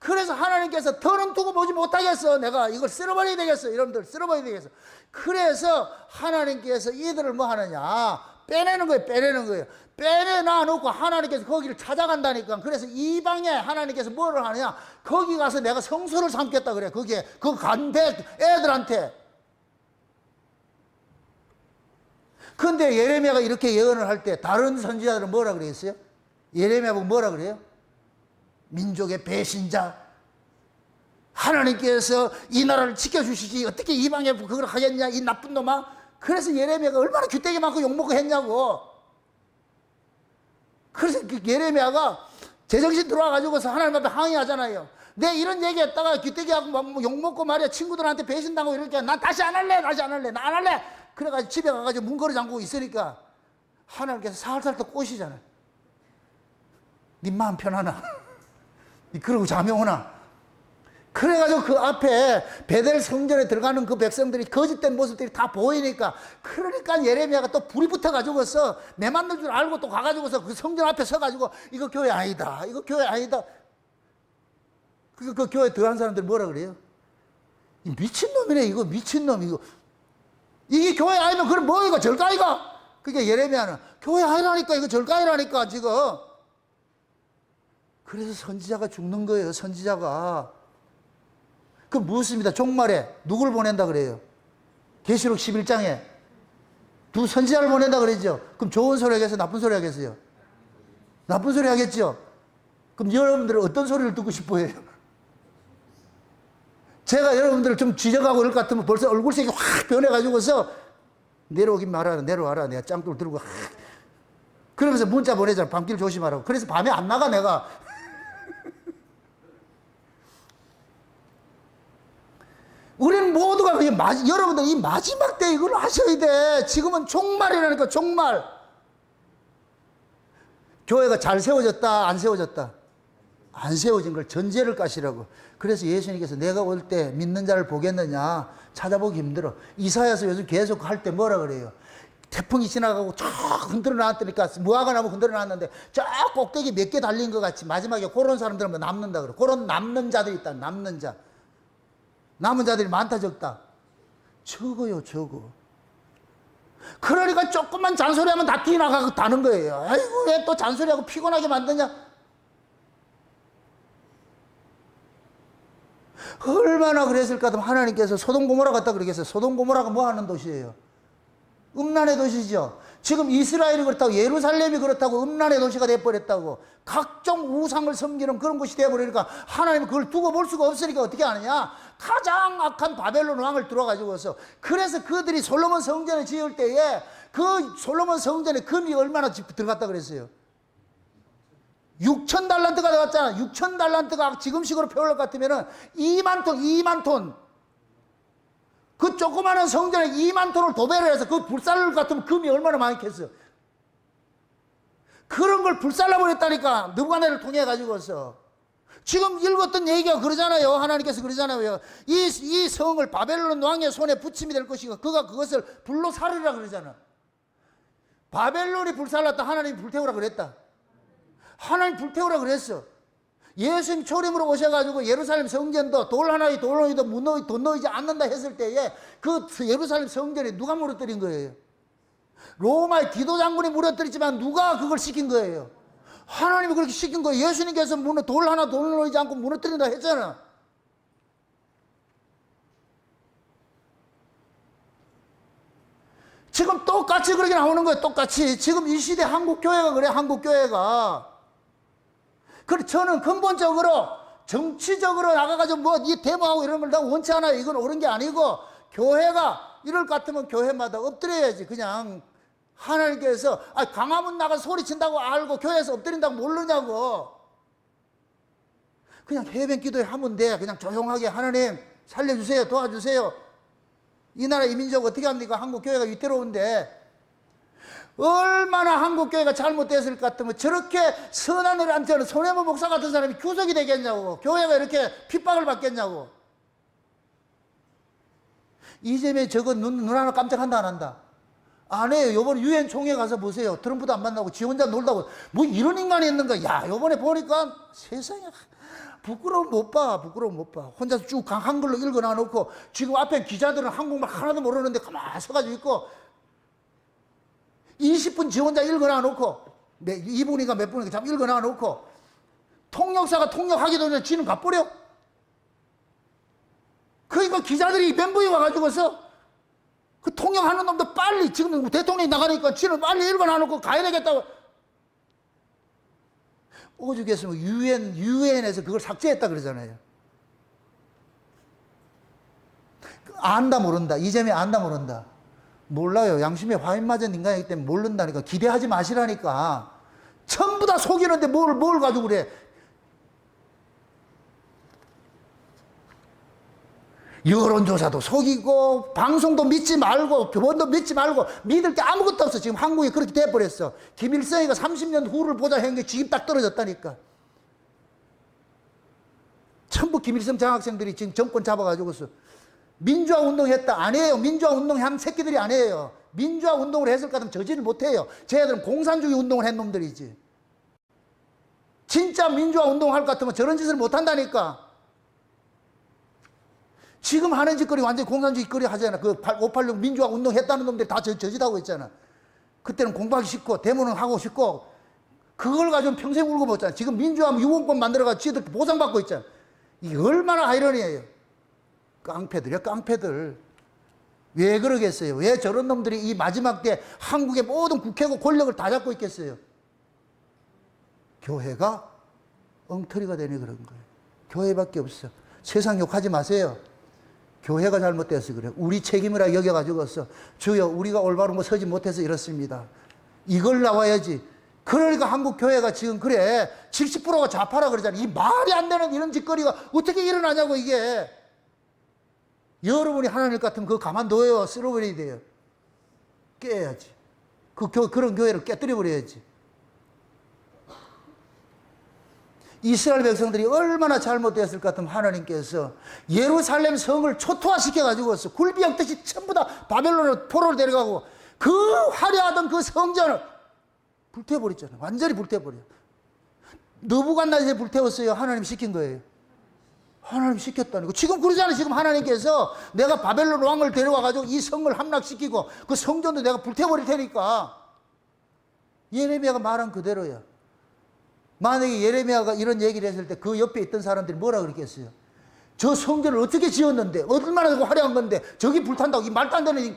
그래서 하나님께서 더는 두고 보지 못하겠어. 내가 이걸 쓸어버려야 되겠어. 여러분들 쓸어버려야 되겠어. 그래서 하나님께서 이들을 뭐 하느냐. 빼내는 거예요. 빼내는 거예요. 빼내놔 놓고 하나님께서 거기를 찾아간다니까. 그래서 이방에 하나님께서 뭐를 하느냐. 거기 가서 내가 성소를 삼겠다 그래. 거기에 그 간대 애들한테. 근데 예레미야가 이렇게 예언을 할 때 다른 선지자들은 뭐라 그랬어요? 예레미야 보고 뭐라 그래요? 민족의 배신자, 하나님께서 이 나라를 지켜주시지 어떻게 이방에 그걸 하겠냐 이 나쁜 놈아. 그래서 예레미야가 얼마나 귀때기 많고 욕먹고 했냐고. 그래서 예레미야가 제정신 들어와가지고서 하나님 앞에 항의하잖아요. 내 이런 얘기했다가 귀때기하고 막 욕먹고 말이야 친구들한테 배신당하고 이렇게 난 다시 안 할래 다시 안 할래 나 안 할래. 그래가지고 집에 가가지고 문거리 잠그고 있으니까 하나님께서 살살 또 꼬시잖아요. 네 마음 편하나? 그러고 잠이 오나? 그래가지고 그 앞에 베델 성전에 들어가는 그 백성들이 거짓된 모습들이 다 보이니까 그러니까 예레미야가 또 불이 붙어가지고서 매 만들 줄 알고 또 가가지고서 그 성전 앞에 서가지고 이거 교회 아니다 이거 교회 아니다. 그 교회 들어간 사람들 뭐라 그래요? 이 미친놈이네 이거 미친놈 이거 이게 교회 아니면 그럼 뭐 이거 절가이가? 그게 예레미야는 교회 아니라니까 이거 절가이라니까 지금. 그래서 선지자가 죽는 거예요. 선지자가. 그 무엇입니다. 종말에 누구를 보낸다 그래요? 계시록 11장에 두 선지자를 보낸다 그랬죠. 그럼 좋은 소리 하겠어요? 나쁜 소리 하겠어요? 나쁜 소리 하겠죠. 그럼 여러분들은 어떤 소리를 듣고 싶어 해요? 제가 여러분들을 좀 지적하고 이럴 것 같으면 벌써 얼굴색이 확 변해가지고서 내려오긴 말아라 내려와라 내가 짱돌 들고 그러면서 문자 보내잖아. 밤길 조심하라고. 그래서 밤에 안 나가 내가. 우리는 모두가 여러분들 이 마지막 때 이걸 하셔야 돼. 지금은 종말이라니까 종말. 교회가 잘 세워졌다 안 세워졌다? 안 세워진 걸 전제를 까시라고. 그래서 예수님께서 내가 올 때 믿는 자를 보겠느냐 찾아보기 힘들어. 이사야서 요즘 계속 할 때 뭐라 그래요? 태풍이 지나가고 쫙 흔들어 놨더니까 무화과 나무 흔들어 놨는데 쫙 꼭대기 몇 개 달린 것 같이 마지막에 그런 사람들은 뭐 남는다 그래. 그런 남는 자들이 있다. 남는 자. 남은 자들이 많다 적다? 적어요 적어. 그러니까 조금만 잔소리하면 다 뛰어나가고 다는 거예요. 아이고 왜 또 잔소리하고 피곤하게 만드냐. 얼마나 그랬을까 하면 하나님께서 소돔 고모라 갔다 그러겠어요. 소돔 고모라가 뭐 하는 도시예요? 음란의 도시죠. 지금 이스라엘이 그렇다고 예루살렘이 그렇다고 음란의 도시가 돼버렸다고. 각종 우상을 섬기는 그런 곳이 돼버리니까 하나님은 그걸 두고 볼 수가 없으니까 어떻게 하느냐. 가장 악한 바벨론 왕을 들어가지고서 그래서 그들이 솔로몬 성전을 지을 때에 그 솔로몬 성전에 금이 얼마나 들어갔다 그랬어요? 6,000달란트가 들어갔잖아. 6,000달란트가 지금식으로 표현할 것 같으면은 2만 톤. 그 조그마한 성전에 2만 톤을 도배를 해서 그 불살를 같으면 금이 얼마나 많겠어요. 그런 걸 불살라버렸다니까. 느부갓네살을 통해 가지고서. 지금 읽었던 얘기가 그러잖아요. 하나님께서 그러잖아요. 이 성을 바벨론 왕의 손에 붙임이 될 것이고 그가 그것을 불로 살으라 그러잖아. 바벨론이 불살랐다. 하나님이 불태우라 그랬다. 하나님 불태우라 그랬어. 예수님 초림으로 오셔가지고 예루살렘 성전도 돌 하나에 돌로이도 돈 넣이지 않는다 했을 때에 그 예루살렘 성전에 누가 무너뜨린 거예요? 로마의 디도 장군이 무너뜨리지만 누가 그걸 시킨 거예요? 하나님이 그렇게 시킨 거예요. 예수님께서 돌 하나 돈 넣이지 않고 무너뜨린다 했잖아. 지금 똑같이 그렇게 나오는 거예요. 똑같이. 지금 이 시대 한국교회가 그래, 한국교회가. 그래, 저는 근본적으로 정치적으로 나가가지고 뭐 이 데모하고 이런 걸 다 원치 않아요. 이건 옳은 게 아니고, 교회가 이럴 것 같으면 교회마다 엎드려야지. 그냥 하나님께서 강화문 나가 소리친다고 알고 교회에서 엎드린다고 모르냐고. 그냥 해변 기도에 하면 돼. 그냥 조용하게 하나님 살려주세요, 도와주세요. 이 나라 이 민족 어떻게 합니까? 한국교회가 위태로운데 얼마나 한국교회가 잘못됐을 것 같으면 저렇게 선한 일을 안 저는 손해보 목사 같은 사람이 교석이 되겠냐고. 교회가 이렇게 핍박을 받겠냐고. 이재명이 저거 눈 하나 깜짝한다 안 한다? 안 해요. 요번에 유엔 총회 가서 보세요. 트럼프도 안 만나고 지 혼자 놀다고. 뭐 이런 인간이 있는가. 야, 요번에 보니까 세상에 부끄러움 못 봐. 부끄러움 못 봐. 혼자서 쭉 한글로 읽어놔 놓고 지금 앞에 기자들은 한국말 하나도 모르는데 가만히 서가지고 있고 20분 지 혼자 읽어놔 놓고 2분인가 몇 분인가 참 읽어놔 놓고 통역사가 통역하기 전에 지는 가버려. 그러니까 기자들이 멘붕이 와가지고서 그 통역하는 놈도 빨리 지금 대통령이 나가니까 지는 빨리 읽어놔 놓고 가야 되겠다고. 오죽했으면 유엔에서 그걸 삭제했다 그러잖아요. 안다 모른다. 이재명이 안다 모른다. 몰라요. 양심에 화인 맞은 인간이기 때문에 모른다니까. 기대하지 마시라니까. 전부 다 속이는데 뭘 가지고 그래. 여론조사도 속이고 방송도 믿지 말고 교본도 믿지 말고 믿을 게 아무것도 없어. 지금 한국이 그렇게 돼버렸어. 김일성이가 30년 후를 보자 했는 게 지금 딱 떨어졌다니까. 전부 김일성 장학생들이 지금 정권 잡아가지고서 민주화 운동했다. 안 해요. 민주화 운동한 새끼들이 안 해요. 민주화 운동을 했을 것 같으면 저지를 못해요. 쟤들은 공산주의 운동을 한 놈들이지. 진짜 민주화 운동할 것 같으면 저런 짓을 못한다니까. 지금 하는 짓거리 완전히 공산주의 거리 하잖아. 그 586 민주화 운동 했다는 놈들이 다 저짓하고 있잖아. 그때는 공부하기 쉽고 데모는 하고 싶고 그걸 가지고 평생 울고 먹잖아. 지금 민주화 유공권 만들어가지고 지들 보상받고 있잖아. 이게 얼마나 아이러니해요. 깡패들이야, 깡패들. 왜 그러겠어요? 왜 저런 놈들이 이 마지막 때 한국의 모든 국회고 권력을 다 잡고 있겠어요? 교회가 엉터리가 되니 그런 거예요. 교회밖에 없어. 세상 욕하지 마세요. 교회가 잘못돼서 그래. 우리 책임이라 여겨가지고서 주여 우리가 올바른 거 서지 못해서 이렇습니다. 이걸 나와야지. 그러니까 한국 교회가 지금 그래. 70%가 좌파라 그러잖아. 이 말이 안 되는 이런 짓거리가 어떻게 일어나냐고 이게. 여러분이 하나님 같으면 그거 가만둬요. 쓸어버려야 돼요. 깨야지. 그런 교회를 깨뜨려 버려야지. 이스라엘 백성들이 얼마나 잘못되었을 것 같으면 하나님께서 예루살렘 성을 초토화시켜가지고서 굴비역듯이 전부 다 바벨론으로 포로를 데려가고 그 화려하던 그 성전을 불태워버렸잖아요. 완전히 불태워버려. 느부갓네살이 불태웠어요. 하나님 시킨 거예요. 하나님 시켰다는 거. 지금 그러잖아요. 지금 하나님께서 내가 바벨론 왕을 데려와가지고 이 성을 함락시키고 그 성전도 내가 불태워버릴 테니까. 예레미야가 말한 그대로야. 만약에 예레미야가 이런 얘기를 했을 때 그 옆에 있던 사람들이 뭐라 그랬겠어요? 저 성전을 어떻게 지었는데 얼마나 화려한 건데 저기 불탄다고 이 말도 안 되는.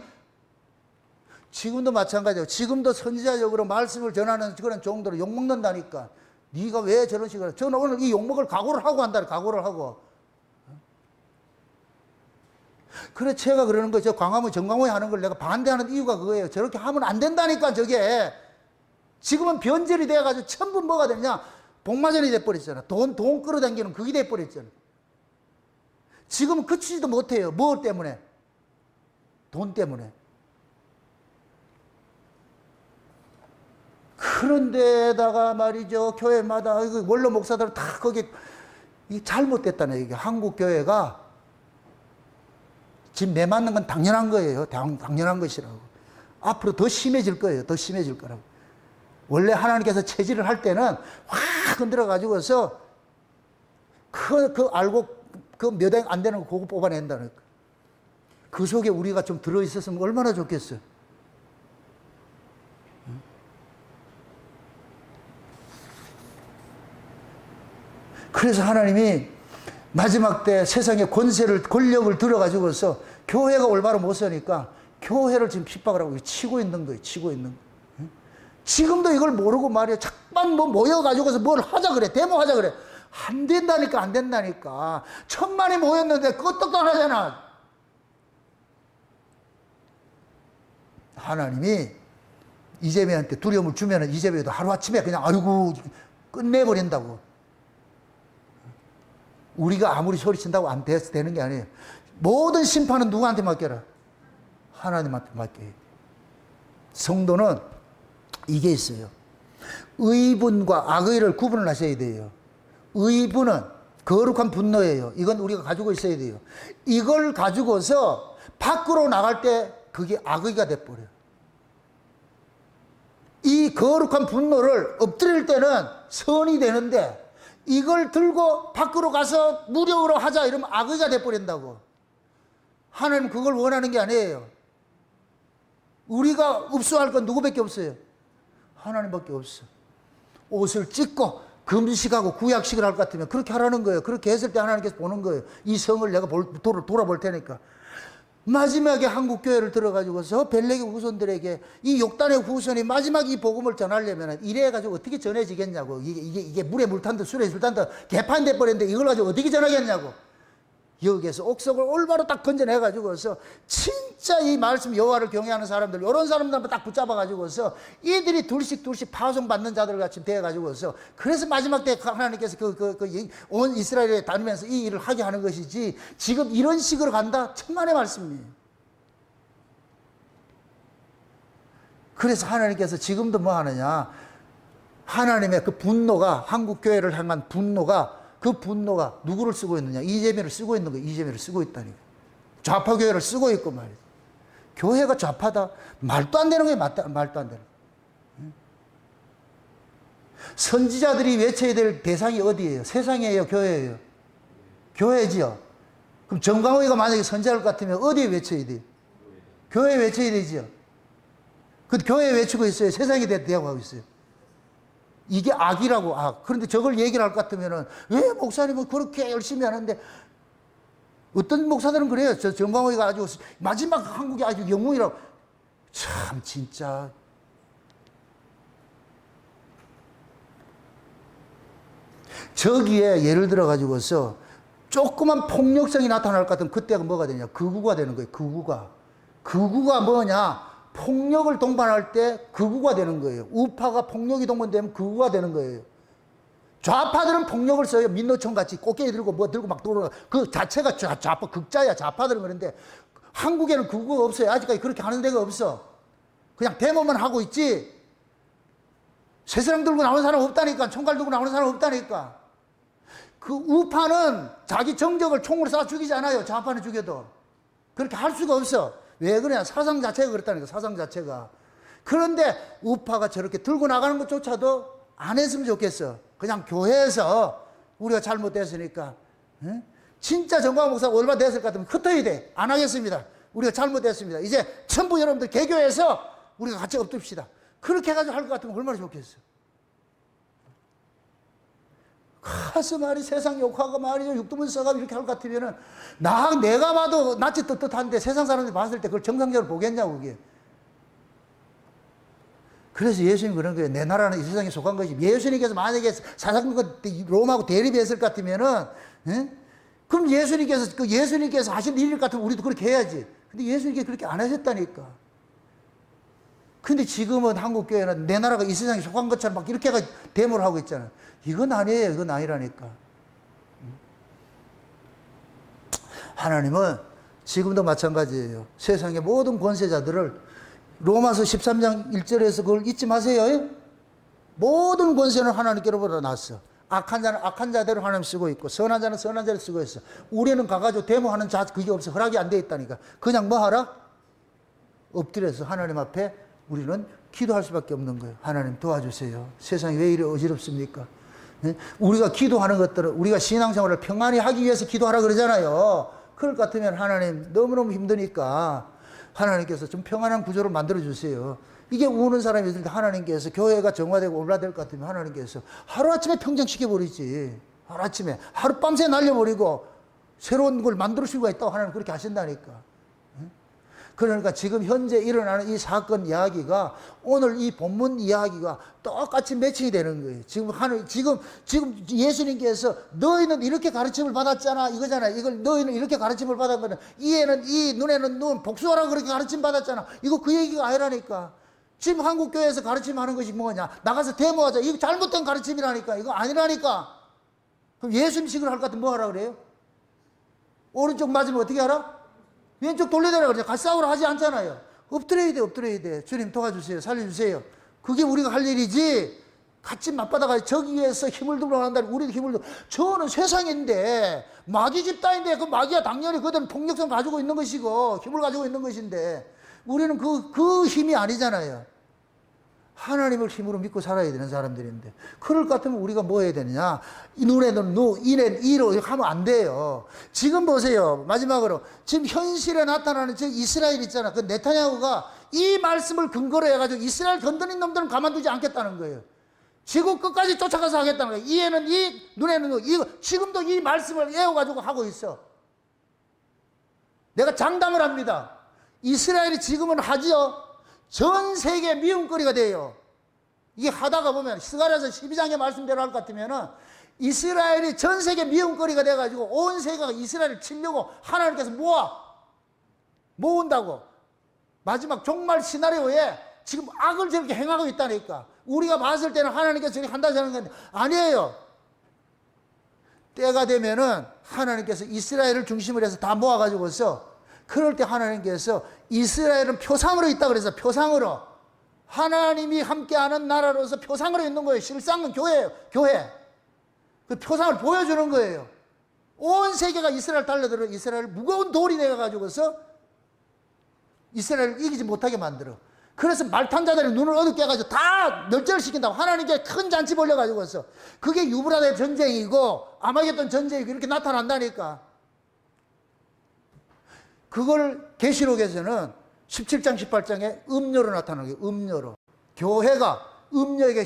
지금도 마찬가지예요. 지금도 선지자적으로 말씀을 전하는 그런 종들을 욕먹는다니까. 네가 왜 저런 식으로. 저는 오늘 이 욕먹을 각오를 하고 한다. 각오를 하고. 그래 제가 그러는 거죠. 광화문 정광훈이 하는 걸 내가 반대하는 이유가 그거예요. 저렇게 하면 안 된다니까 저게. 지금은 변절이 돼가지고 전부 뭐가 되냐. 복마전이 돼버렸잖아. 돈 끌어당기는 그게 돼버렸잖아. 지금은 그치지도 못해요. 뭐 때문에? 돈 때문에. 그런데다가 말이죠. 교회마다 원로 목사들은 다 거기 잘못됐다는 얘기예요. 한국 교회가 지금 매맞는 건 당연한 거예요. 당연한 것이라고. 앞으로 더 심해질 거예요. 더 심해질 거라고. 원래 하나님께서 체질을 할 때는 확 흔들어 가지고서 알고 그 몇 행 안 되는 거 그거 뽑아낸다는 거. 그 속에 우리가 좀 들어 있었으면 얼마나 좋겠어요. 그래서 하나님이 마지막 때 세상의 권력을 들어가지고서 교회가 올바로 못 서니까 교회를 지금 핍박을 하고 치고 있는 거예요. 치고 있는 거예요. 지금도 이걸 모르고 말이야. 자꾸만 뭐 모여가지고서 뭘 하자 그래. 데모하자 그래. 안 된다니까, 안 된다니까. 1000만이 모였는데 끄떡도 안 하잖아. 하나님이 이재명한테 두려움을 주면은 이재명도 하루아침에 그냥 아이고 끝내버린다고. 우리가 아무리 소리친다고 안 되는 게 아니에요. 모든 심판은 누구한테 맡겨라? 하나님한테 맡겨요. 성도는 이게 있어요. 의분과 악의를 구분을 하셔야 돼요. 의분은 거룩한 분노예요. 이건 우리가 가지고 있어야 돼요. 이걸 가지고서 밖으로 나갈 때 그게 악의가 돼버려요. 이 거룩한 분노를 엎드릴 때는 선이 되는데 이걸 들고 밖으로 가서 무력으로 하자 이러면 악의가 돼버린다고. 하나님 그걸 원하는 게 아니에요. 우리가 읍수할 건 누구밖에 없어요? 하나님밖에 없어. 옷을 찢고 금식하고 구약식을 할 것 같으면 그렇게 하라는 거예요. 그렇게 했을 때 하나님께서 보는 거예요. 이 성을 내가 돌아볼 테니까. 마지막에 한국 교회를 들어가지고서 벨렉의 후손들에게 이 욕단의 후손이 마지막 이 복음을 전하려면 이래 가지고 어떻게 전해지겠냐고. 이게 물에 물 탄 듯 술에 술 탄 듯 개판돼 버렸는데 이걸 가지고 어떻게 전하겠냐고. 여기에서 옥석을 올바로 딱 건져내 가지고서 진짜 이 말씀 여호와를 경외하는 사람들 이런 사람들만 딱 붙잡아 가지고서 이들이 둘씩 파송 받는 자들 같이 돼 가지고서 그래서 마지막 때 하나님께서 온 이스라엘에 다니면서 이 일을 하게 하는 것이지 지금 이런 식으로 간다 천만의 말씀이에요. 그래서 하나님께서 지금도 뭐 하느냐, 하나님의 그 분노가 한국 교회를 향한 분노가 그 분노가 누구를 쓰고 있느냐? 이재명을 쓰고 있는 거예요. 이재명을 쓰고 있다니까. 좌파 교회를 쓰고 있고 말이죠. 교회가 좌파다? 말도 안 되는 거예요. 말도 안 되는 거예요. 선지자들이 외쳐야 될 대상이 어디예요? 세상이에요? 교회예요? 교회지요. 그럼 정광호가 만약에 선지자일 것 같으면 어디에 외쳐야 돼요? 교회에 외쳐야 되지요. 그 교회에 외치고 있어요. 세상에 대하고 하고 있어요. 이게 악이라고, 악. 그런데 저걸 얘기를 할 것 같으면은, 왜 목사님은 그렇게 열심히 하는데, 어떤 목사들은 그래요. 저 정광호가 아주, 마지막 한국의 아주 영웅이라고. 참, 진짜. 저기에 예를 들어가지고서, 조그만 폭력성이 나타날 것 같으면 그때가 뭐가 되냐. 극우가 되는 거예요. 극우가. 극우가 뭐냐. 폭력을 동반할 때 극우가 되는 거예요. 우파가 폭력이 동반되면 극우가 되는 거예요. 좌파들은 폭력을 써요. 민노총 같이 꽃게리 들고 뭐 들고 막 돌아가. 그 자체가 좌파 극자야. 좌파들은 그런데 한국에는 극우가 없어요. 아직까지 그렇게 하는 데가 없어. 그냥 데모만 하고 있지. 쇠사랑 들고 나오는 사람 없다니까. 총갈 들고 나오는 사람 없다니까. 그 우파는 자기 정적을 총으로 쏴 죽이지 않아요. 좌파는 죽여도. 그렇게 할 수가 없어. 왜 그러냐? 사상 자체가 그렇다니까, 사상 자체가. 그런데 우파가 저렇게 들고 나가는 것조차도 안 했으면 좋겠어. 그냥 교회에서 우리가 잘못됐으니까. 응? 진짜 정광 목사가 얼마 됐을 것 같으면 흩어야 돼. 안 하겠습니다. 우리가 잘못됐습니다. 이제 전부 여러분들 개교해서 우리가 같이 엎듭시다. 그렇게 해가지고 할 것 같으면 얼마나 좋겠어. 가서 말이 세상 욕하고 말이죠. 육두문 써가지고 이렇게 할 것 같으면은, 내가 봐도 낯이 떳떳한데 세상 사람들이 봤을 때 그걸 정상적으로 보겠냐고, 그게. 그래서 예수님이 그런 거예요. 내 나라는 이 세상에 속한 것이. 예수님께서 만약에 사상과 로마하고 대립했을 것 같으면은, 그럼 예수님께서 하신 일 같으면 우리도 그렇게 해야지. 근데 예수님께서 그렇게 안 하셨다니까. 근데 지금은 한국교회는 내 나라가 이 세상에 속한 것처럼 막 이렇게 데모를 하고 있잖아요. 이건 아니에요. 이건 아니라니까. 하나님은 지금도 마찬가지예요. 세상의 모든 권세자들을 로마서 13장 1절에서 그걸 잊지 마세요. 모든 권세는 하나님께로부터 났어. 악한 자는 악한 자대로 하나님 쓰고 있고 선한 자는 선한 자를 쓰고 있어. 우리는 가가지고 데모하는 그게 없어. 허락이 안 돼 있다니까. 그냥 뭐 하라? 엎드려서 하나님 앞에 우리는 기도할 수밖에 없는 거예요. 하나님 도와주세요. 세상이 왜 이리 어지럽습니까? 우리가 기도하는 것들은 우리가 신앙생활을 평안히 하기 위해서 기도하라 그러잖아요. 그럴 것 같으면 하나님 너무너무 힘드니까 하나님께서 좀 평안한 구조를 만들어 주세요. 이게 우는 사람이 있을 때 하나님께서 교회가 정화되고 올라될 것 같으면 하나님께서 하루아침에 평정시켜버리지. 하루아침에 하룻밤새 날려버리고 새로운 걸 만들 수가 있다고 하나님 그렇게 하신다니까. 그러니까 지금 현재 일어나는 이 사건 이야기가 오늘 이 본문 이야기가 똑같이 매칭이 되는 거예요. 지금 예수님께서 너희는 이렇게 가르침을 받았잖아. 이거잖아. 이걸 너희는 이렇게 가르침을 받았거든. 이에는 이, 눈에는 눈, 복수하라고 그렇게 가르침 받았잖아. 이거 그 얘기가 아니라니까. 지금 한국교회에서 가르침하는 것이 뭐냐. 나가서 데모하자. 이거 잘못된 가르침이라니까. 이거 아니라니까. 그럼 예수님식을 할 것 같으면 뭐 하라 그래요? 오른쪽 맞으면 어떻게 하라? 왼쪽 돌려대라 그러죠. 같이 싸우라 하지 않잖아요. 엎드려야 돼, 엎드려야 돼. 주님 도와주세요. 살려주세요. 그게 우리가 할 일이지. 같이 맞받아가 저기 위해서 힘을 들고 한다. 우리도 힘을 들고. 저는 세상인데 마귀 집단인데 그 마귀야 당연히 그들은 폭력성 가지고 있는 것이고 힘을 가지고 있는 것인데 우리는 그 힘이 아니잖아요. 하나님을 힘으로 믿고 살아야 되는 사람들인데 그럴 것 같으면 우리가 뭐 해야 되느냐. 눈에는 눈, 이는 이로 이렇게 하면 안 돼요. 지금 보세요. 마지막으로 지금 현실에 나타나는 저 이스라엘 있잖아. 그 네타냐후가 이 말씀을 근거로 해가지고 이스라엘 건드린 놈들은 가만두지 않겠다는 거예요. 지구 끝까지 쫓아가서 하겠다는 거예요. 이에는 이, 눈에는 눈. 이거 지금도 이 말씀을 애워가지고 하고 있어. 내가 장담을 합니다. 이스라엘이 지금은 하지요. 전 세계 미움거리가 돼요. 이게 하다가 보면 스가랴서 12장의 말씀대로 할 것 같으면은 이스라엘이 전 세계 미움거리가 돼가지고 온 세계가 이스라엘을 치려고 하나님께서 모은다고. 마지막 종말 시나리오에 지금 악을 저렇게 행하고 있다니까. 우리가 봤을 때는 하나님께서 저렇게 한다는 건데 아니에요. 때가 되면은 하나님께서 이스라엘을 중심으로 해서 다 모아가지고서 그럴 때 하나님께서 이스라엘은 표상으로 있다 그래서 표상으로 하나님이 함께하는 나라로서 표상으로 있는 거예요. 실상은 교회예요. 교회. 그 표상을 보여주는 거예요. 온 세계가 이스라엘 달려들어 이스라엘 무거운 돌이 되어가지고서 이스라엘을 이기지 못하게 만들어. 그래서 말탄자들이 눈을 어둡게 해가지고 다 멸절시킨다고. 하나님께 큰 잔치 벌려가지고서 그게 유브라데 전쟁이고 아마겟돈 전쟁이고 이렇게 나타난다니까. 그걸 계시록에서는 17장 18장에 음료로 나타나는 거예요. 음료로. 교회가 음료에게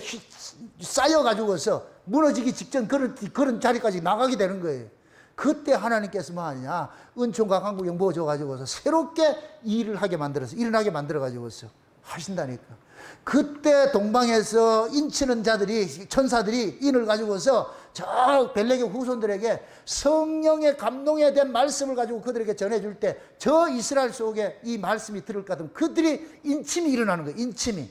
쌓여가지고서 무너지기 직전 그런 자리까지 나가게 되는 거예요. 그때 하나님께서 뭐 하느냐. 은총과 강구 영보 줘가지고서 새롭게 일어나게 만들어가지고서 하신다니까. 그때 동방에서 인치는 자들이, 천사들이 인을 가지고서 저 벨레의 후손들에게 성령의 감동에 대한 말씀을 가지고 그들에게 전해줄 때 저 이스라엘 속에 이 말씀이 들을 것 같으면 그들이 인침이 일어나는 거예요. 인침이.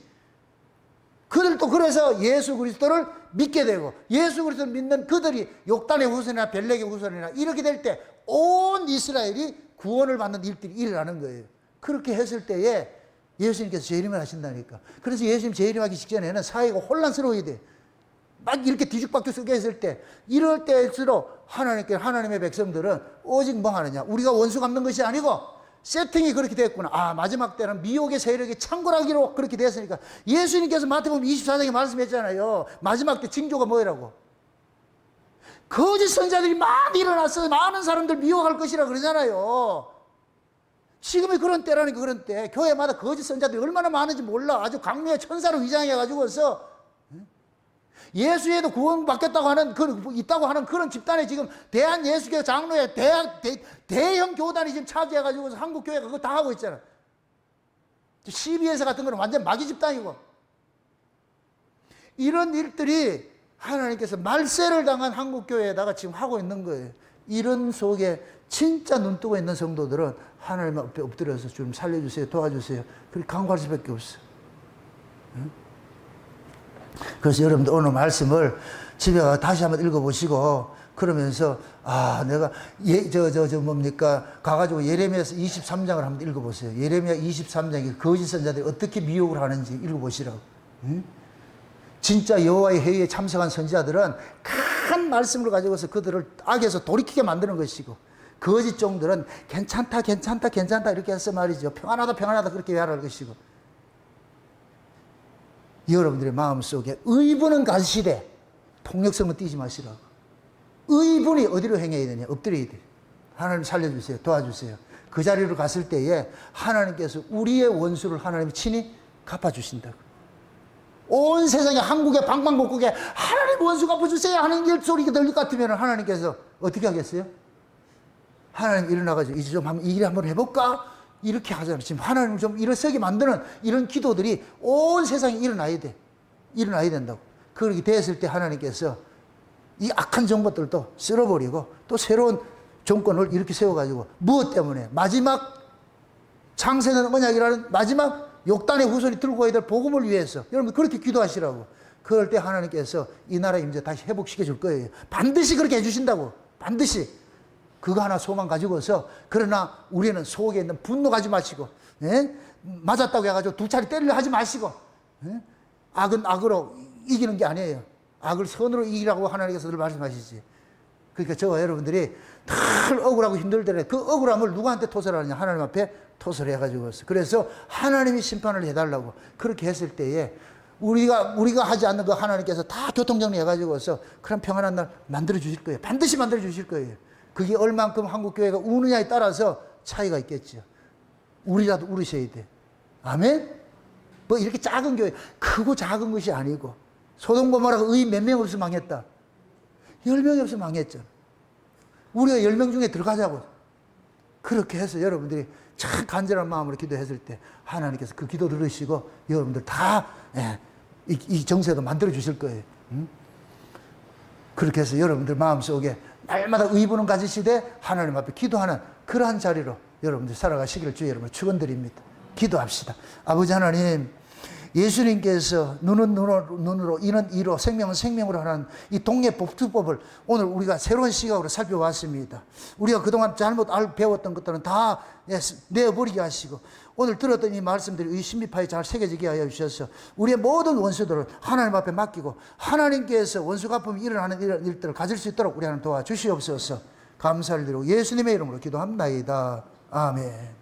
그들도 그래서 예수 그리스도를 믿게 되고 예수 그리스도를 믿는 그들이 욕단의 후손이나 벨렉의 후손이나 이렇게 될 때 온 이스라엘이 구원을 받는 일들이 일어나는 거예요. 그렇게 했을 때에 예수님께서 재림을 하신다니까. 그래서 예수님 재림하기 직전에는 사회가 혼란스러워야 돼. 막 이렇게 뒤죽박죽 쓰게 했을 때 이럴 때일수록 하나님의 백성들은 오직 뭐 하느냐. 우리가 원수 갚는 것이 아니고 세팅이 그렇게 됐구나. 아, 마지막 때는 미혹의 세력이 창궐하기로 그렇게 됐으니까. 예수님께서 마태복음 24장에 말씀했잖아요. 마지막 때 징조가 뭐라고? 거짓 선자들이 많이 일어났어요. 많은 사람들 미혹할 것이라 그러잖아요. 지금이 그런 때라니까. 그런 때 교회마다 거짓 선자들이 얼마나 많은지 몰라. 아주 강력의 천사로 위장해가지고서 예수에도 구원받겠다고 하는 있다고 하는 그런 집단에 지금 대한예수교 장로회 대형 교단이 지금 차지해가지고 한국 교회가 그거 다 하고 있잖아. CBS 같은 거는 완전 마귀 집단이고. 이런 일들이 하나님께서 말세를 당한 한국 교회에다가 지금 하고 있는 거예요. 이런 속에 진짜 눈 뜨고 있는 성도들은 하나님 앞에 엎드려서 주님 살려주세요, 도와주세요. 그렇게 간구할 수밖에 없어. 응? 그래서 여러분들 오늘 말씀을 집에 가서 다시 한번 읽어보시고 그러면서 내가 가가지고 예레미야서 23장을 한번 읽어보세요. 예레미야 23장에 거짓 선자들이 어떻게 미혹을 하는지 읽어보시라고. 응? 진짜 여호와의 회의에 참석한 선지자들은 큰 말씀을 가지고서 그들을 악에서 돌이키게 만드는 것이고 거짓 종들은 괜찮다 이렇게 해서 말이죠. 평안하다 그렇게 말할 것이고 여러분들의 마음속에 의분은 가지시되 폭력성은 띠지 마시라고. 의분이 어디로 행해야 되냐? 엎드려야 돼. 하나님 살려주세요. 도와주세요. 그 자리로 갔을 때에 하나님께서 우리의 원수를 하나님이 친히 갚아주신다고. 온 세상에 한국의 방방곡곡에 하나님 원수 갚아주세요 하는 일소리가 들릴 것 같으면 하나님께서 어떻게 하겠어요? 하나님 일어나가지고 이제 좀 이 일 한번 해볼까? 이렇게 하잖아요. 지금 하나님을 좀 일어서게 만드는 이런 기도들이 온 세상에 일어나야 돼. 일어나야 된다고. 그렇게 됐을 때 하나님께서 이 악한 정것들도 쓸어버리고 또 새로운 정권을 이렇게 세워가지고 무엇 때문에? 마지막 창세는 언약이라는 마지막 욕단의 후손이 들고 가야 될 복음을 위해서 여러분 그렇게 기도하시라고. 그럴 때 하나님께서 이 나라 임재 다시 회복시켜 줄 거예요. 반드시 그렇게 해주신다고. 반드시. 그거 하나 소망 가지고서 그러나 우리는 속에 있는 분노 가지 마시고 예? 맞았다고 해가지고 두 차례 때리려 하지 마시고 예? 악은 악으로 이기는 게 아니에요. 악을 선으로 이기라고 하나님께서 늘 말씀하시지. 그러니까 저와 여러분들이 늘 억울하고 힘들더라도 그 억울함을 누구한테 토설하느냐? 하나님 앞에 토설해가지고. 그래서 하나님이 심판을 해달라고. 그렇게 했을 때에 우리가 하지 않는 거 하나님께서 다 교통정리해가지고서 그런 평안한 날 만들어 주실 거예요. 반드시 만들어 주실 거예요. 그게 얼만큼 한국교회가 우느냐에 따라서 차이가 있겠죠. 우리라도 울으셔야 돼. 아멘? 뭐 이렇게 작은 교회, 크고 작은 것이 아니고 소돔 고모라가 의인 몇 명 없으면 망했다. 10명이 없으면 망했죠. 우리가 10명 중에 들어가자고. 그렇게 해서 여러분들이 참 간절한 마음으로 기도했을 때 하나님께서 그 기도 들으시고 여러분들 다 이 정세도 만들어 주실 거예요. 응? 그렇게 해서 여러분들 마음속에 날마다 의분은 가지시되 하나님 앞에 기도하는 그러한 자리로 여러분들 살아가시기를 주의 여러분 축원드립니다. 기도합시다. 아버지 하나님, 예수님께서 눈은 눈으로 이는 이로 생명은 생명으로 하는 이 동예법주법을 오늘 우리가 새로운 시각으로 살펴봤습니다. 우리가 그동안 잘못 배웠던 것들은 다 내어버리게 하시고 오늘 들었던 이 말씀들이 의 신비파에 잘 새겨지게 하여 주셔서 우리의 모든 원수들을 하나님 앞에 맡기고 하나님께서 원수 갚음이 일어나는 이런 일들을 가질 수 있도록 우리 하나님 도와주시옵소서. 감사를 드리고 예수님의 이름으로 기도합니다. 아멘.